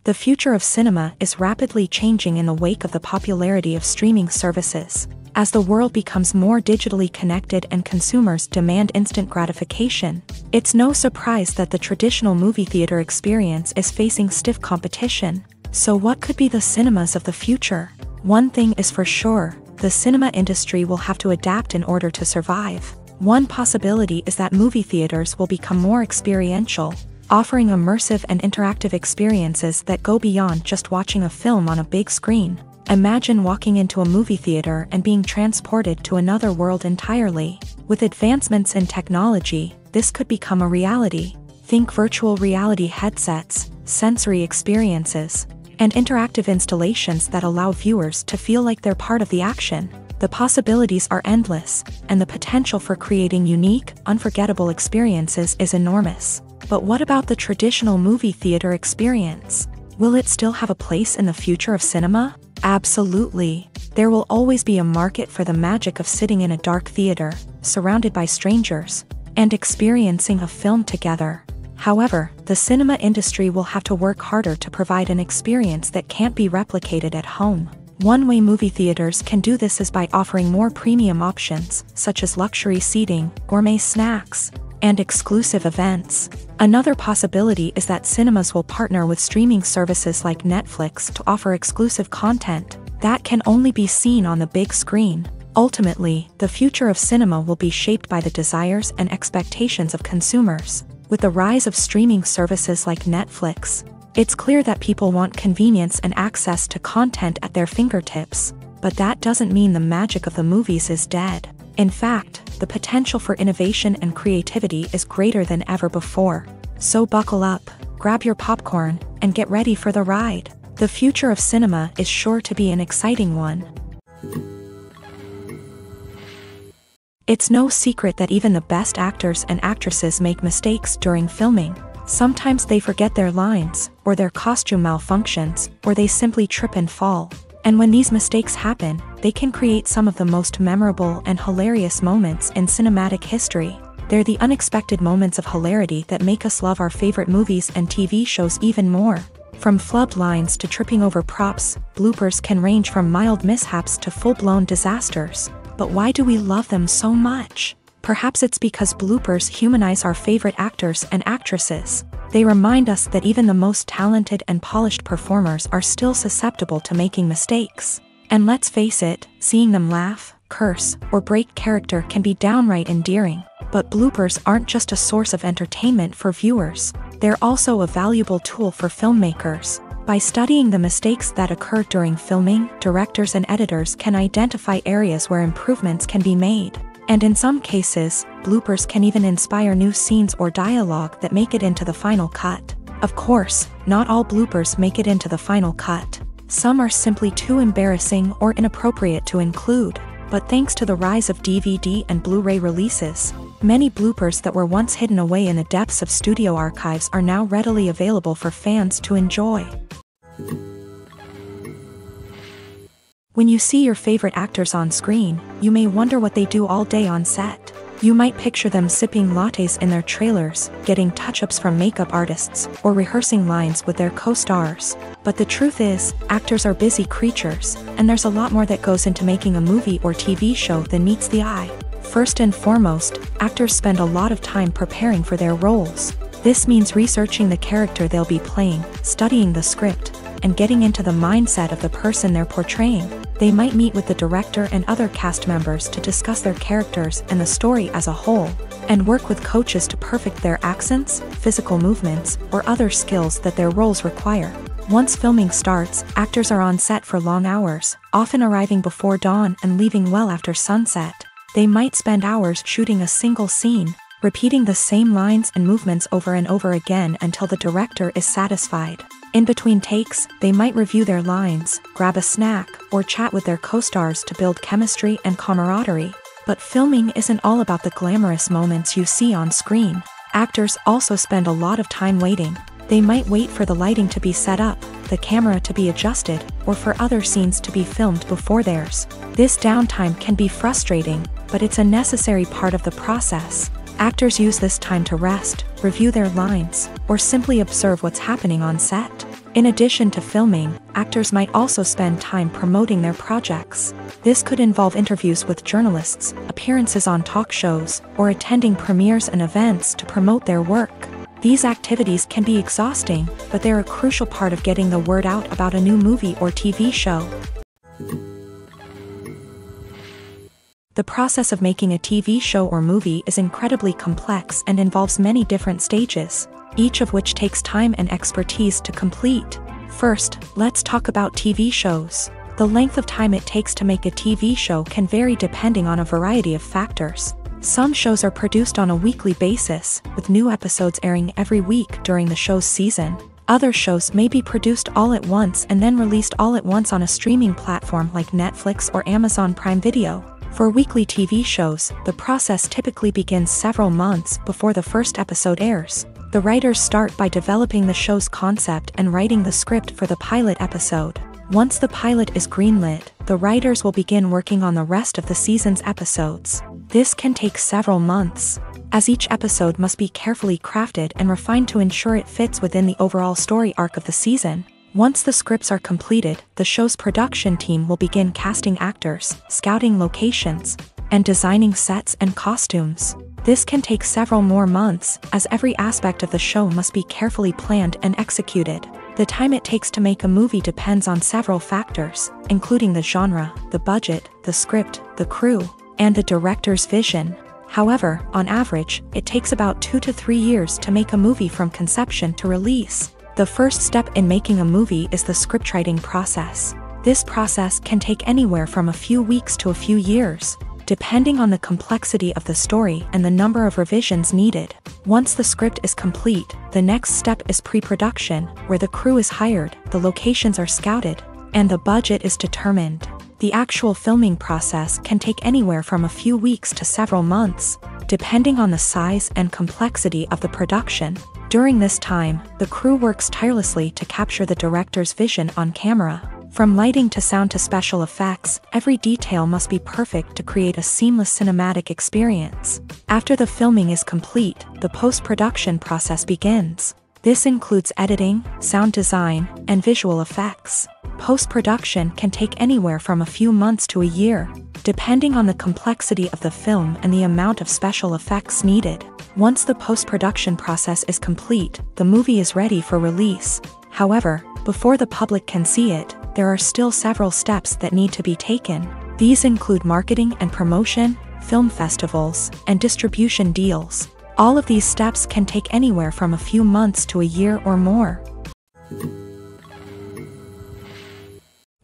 The future of cinema is rapidly changing in the wake of the popularity of streaming services. As the world becomes more digitally connected and consumers demand instant gratification, it's no surprise that the traditional movie theater experience is facing stiff competition. So what could be the cinemas of the future? One thing is for sure, the cinema industry will have to adapt in order to survive. One possibility is that movie theaters will become more experiential. offering immersive and interactive experiences that go beyond just watching a film on a big screen. Imagine walking into a movie theater and being transported to another world entirely. With advancements in technology, this could become a reality. Think virtual reality headsets, sensory experiences, and interactive installations that allow viewers to feel like they're part of the action. The possibilities are endless, and the potential for creating unique, unforgettable experiences is enormous. But what about the traditional movie theater experience? Will it still have a place in the future of cinema? Absolutely. There will always be a market for the magic of sitting in a dark theater, surrounded by strangers, and experiencing a film together. However, the cinema industry will have to work harder to provide an experience that can't be replicated at home. One way movie theaters can do this is by offering more premium options, such as luxury seating, gourmet snacks, and exclusive events. Another possibility is that cinemas will partner with streaming services like Netflix to offer exclusive content that can only be seen on the big screen. Ultimately, the future of cinema will be shaped by the desires and expectations of consumers. With the rise of streaming services like Netflix, it's clear that people want convenience and access to content at their fingertips. But that doesn't mean the magic of the movies is dead. In fact, the potential for innovation and creativity is greater than ever before. So buckle up, grab your popcorn, and get ready for the ride. The future of cinema is sure to be an exciting one. It's no secret that even the best actors and actresses make mistakes during filming. Sometimes they forget their lines, or their costume malfunctions, or they simply trip and fall. And when these mistakes happen, they can create some of the most memorable and hilarious moments in cinematic history. They're the unexpected moments of hilarity that make us love our favorite movies and TV shows even more. From flubbed lines to tripping over props, bloopers can range from mild mishaps to full-blown disasters. But why do we love them so much? Perhaps it's because bloopers humanize our favorite actors and actresses. They remind us that even the most talented and polished performers are still susceptible to making mistakes. And let's face it, seeing them laugh, curse, or break character can be downright endearing. But bloopers aren't just a source of entertainment for viewers. They're also a valuable tool for filmmakers. By studying the mistakes that occur during filming, directors and editors can identify areas where improvements can be made. And in some cases, bloopers can even inspire new scenes or dialogue that make it into the final cut. Of course, not all bloopers make it into the final cut. Some are simply too embarrassing or inappropriate to include. But thanks to the rise of DVD and Blu-ray releases, many bloopers that were once hidden away in the depths of studio archives are now readily available for fans to enjoy. When you see your favorite actors on screen, you may wonder what they do all day on set. You might picture them sipping lattes in their trailers, getting touch-ups from makeup artists, or rehearsing lines with their co-stars. But the truth is, actors are busy creatures, and there's a lot more that goes into making a movie or TV show than meets the eye. First and foremost, actors spend a lot of time preparing for their roles. This means researching the character they'll be playing, studying the script, and getting into the mindset of the person they're portraying. They might meet with the director and other cast members to discuss their characters and the story as a whole, and work with coaches to perfect their accents, physical movements, or other skills that their roles require. Once filming starts, actors are on set for long hours, often arriving before dawn and leaving well after sunset. They might spend hours shooting a single scene, repeating the same lines and movements over and over again until the director is satisfied. In between takes, they might review their lines, grab a snack, or chat with their co-stars to build chemistry and camaraderie. But filming isn't all about the glamorous moments you see on screen. Actors also spend a lot of time waiting. They might wait for the lighting to be set up, the camera to be adjusted, or for other scenes to be filmed before theirs. This downtime can be frustrating, but it's a necessary part of the process. Actors use this time to rest, review their lines, or simply observe what's happening on set. In addition to filming, actors might also spend time promoting their projects. This could involve interviews with journalists, appearances on talk shows, or attending premieres and events to promote their work. These activities can be exhausting, but they're a crucial part of getting the word out about a new movie or TV show. The process of making a TV show or movie is incredibly complex and involves many different stages. each of which takes time and expertise to complete. First, let's talk about TV shows. The length of time it takes to make a TV show can vary depending on a variety of factors. Some shows are produced on a weekly basis, with new episodes airing every week during the show's season. Other shows may be produced all at once and then released all at once on a streaming platform like Netflix or Amazon Prime Video. For weekly TV shows, the process typically begins several months before the first episode airs. The writers start by developing the show's concept and writing the script for the pilot episode. Once the pilot is greenlit, the writers will begin working on the rest of the season's episodes. This can take several months, as each episode must be carefully crafted and refined to ensure it fits within the overall story arc of the season. Once the scripts are completed, the show's production team will begin casting actors, scouting locations, and designing sets and costumes. This can take several more months, as every aspect of the show must be carefully planned and executed. The time it takes to make a movie depends on several factors, including the genre, the budget, the script, the crew, and the director's vision. However, on average, it takes about 2 to 3 years to make a movie from conception to release. The first step in making a movie is the scriptwriting process. This process can take anywhere from a few weeks to a few years, depending on the complexity of the story and the number of revisions needed. Once the script is complete, the next step is pre-production, where the crew is hired, the locations are scouted, and the budget is determined. The actual filming process can take anywhere from a few weeks to several months, depending on the size and complexity of the production. During this time, the crew works tirelessly to capture the director's vision on camera. From lighting to sound to special effects, every detail must be perfect to create a seamless cinematic experience. After the filming is complete, the post-production process begins. This includes editing, sound design, and visual effects. Post-production can take anywhere from a few months to a year, depending on the complexity of the film and the amount of special effects needed. Once the post-production process is complete, the movie is ready for release. However, before the public can see it, there are still several steps that need to be taken. These include marketing and promotion, film festivals, and distribution deals. All of these steps can take anywhere from a few months to a year or more.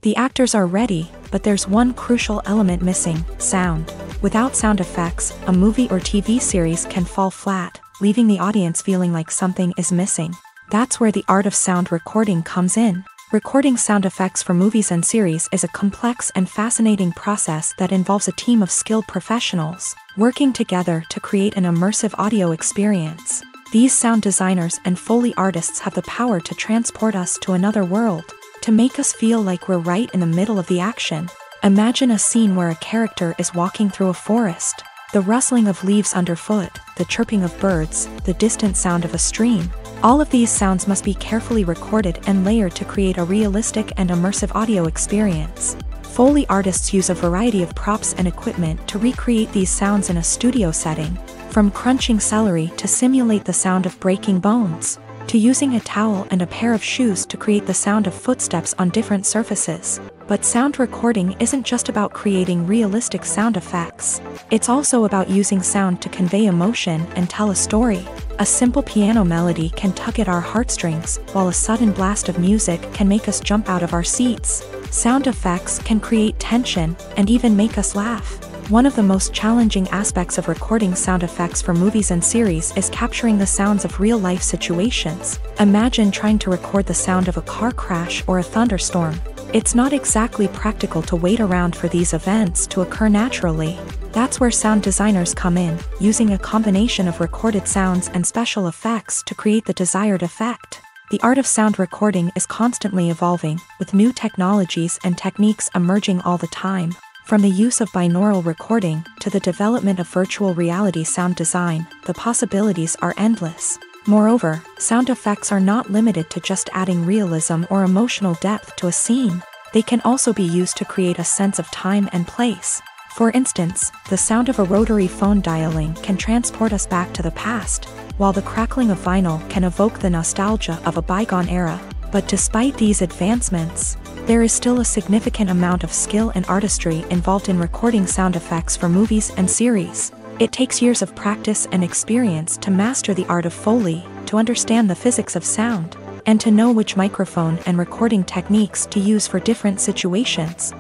The actors are ready, but there's one crucial element missing: sound. Without sound effects, a movie or TV series can fall flat, leaving the audience feeling like something is missing. That's where the art of sound recording comes in. Recording sound effects for movies and series is a complex and fascinating process that involves a team of skilled professionals working together to create an immersive audio experience. These sound designers and Foley artists have the power to transport us to another world, to make us feel like we're right in the middle of the action. Imagine a scene where a character is walking through a forest. The rustling of leaves underfoot, the chirping of birds, the distant sound of a stream. All of these sounds must be carefully recorded and layered to create a realistic and immersive audio experience. Foley artists use a variety of props and equipment to recreate these sounds in a studio setting, from crunching celery to simulate the sound of breaking bones, to using a towel and a pair of shoes to create the sound of footsteps on different surfaces. But sound recording isn't just about creating realistic sound effects. It's also about using sound to convey emotion and tell a story. A simple piano melody can tug at our heartstrings, while a sudden blast of music can make us jump out of our seats. Sound effects can create tension and even make us laugh. One of the most challenging aspects of recording sound effects for movies and series is capturing the sounds of real-life situations. Imagine trying to record the sound of a car crash or a thunderstorm. It's not exactly practical to wait around for these events to occur naturally. That's where sound designers come in, using a combination of recorded sounds and special effects to create the desired effect. The art of sound recording is constantly evolving, with new technologies and techniques emerging all the time. From the use of binaural recording to the development of virtual reality sound design, the possibilities are endless. Moreover, sound effects are not limited to just adding realism or emotional depth to a scene. They can also be used to create a sense of time and place. For instance, the sound of a rotary phone dialing can transport us back to the past, while the crackling of vinyl can evoke the nostalgia of a bygone era. But despite these advancements, there is still a significant amount of skill and artistry involved in recording sound effects for movies and series. It takes years of practice and experience to master the art of Foley, to to understand the physics of sound, and to know which microphone and recording techniques to use for different situations.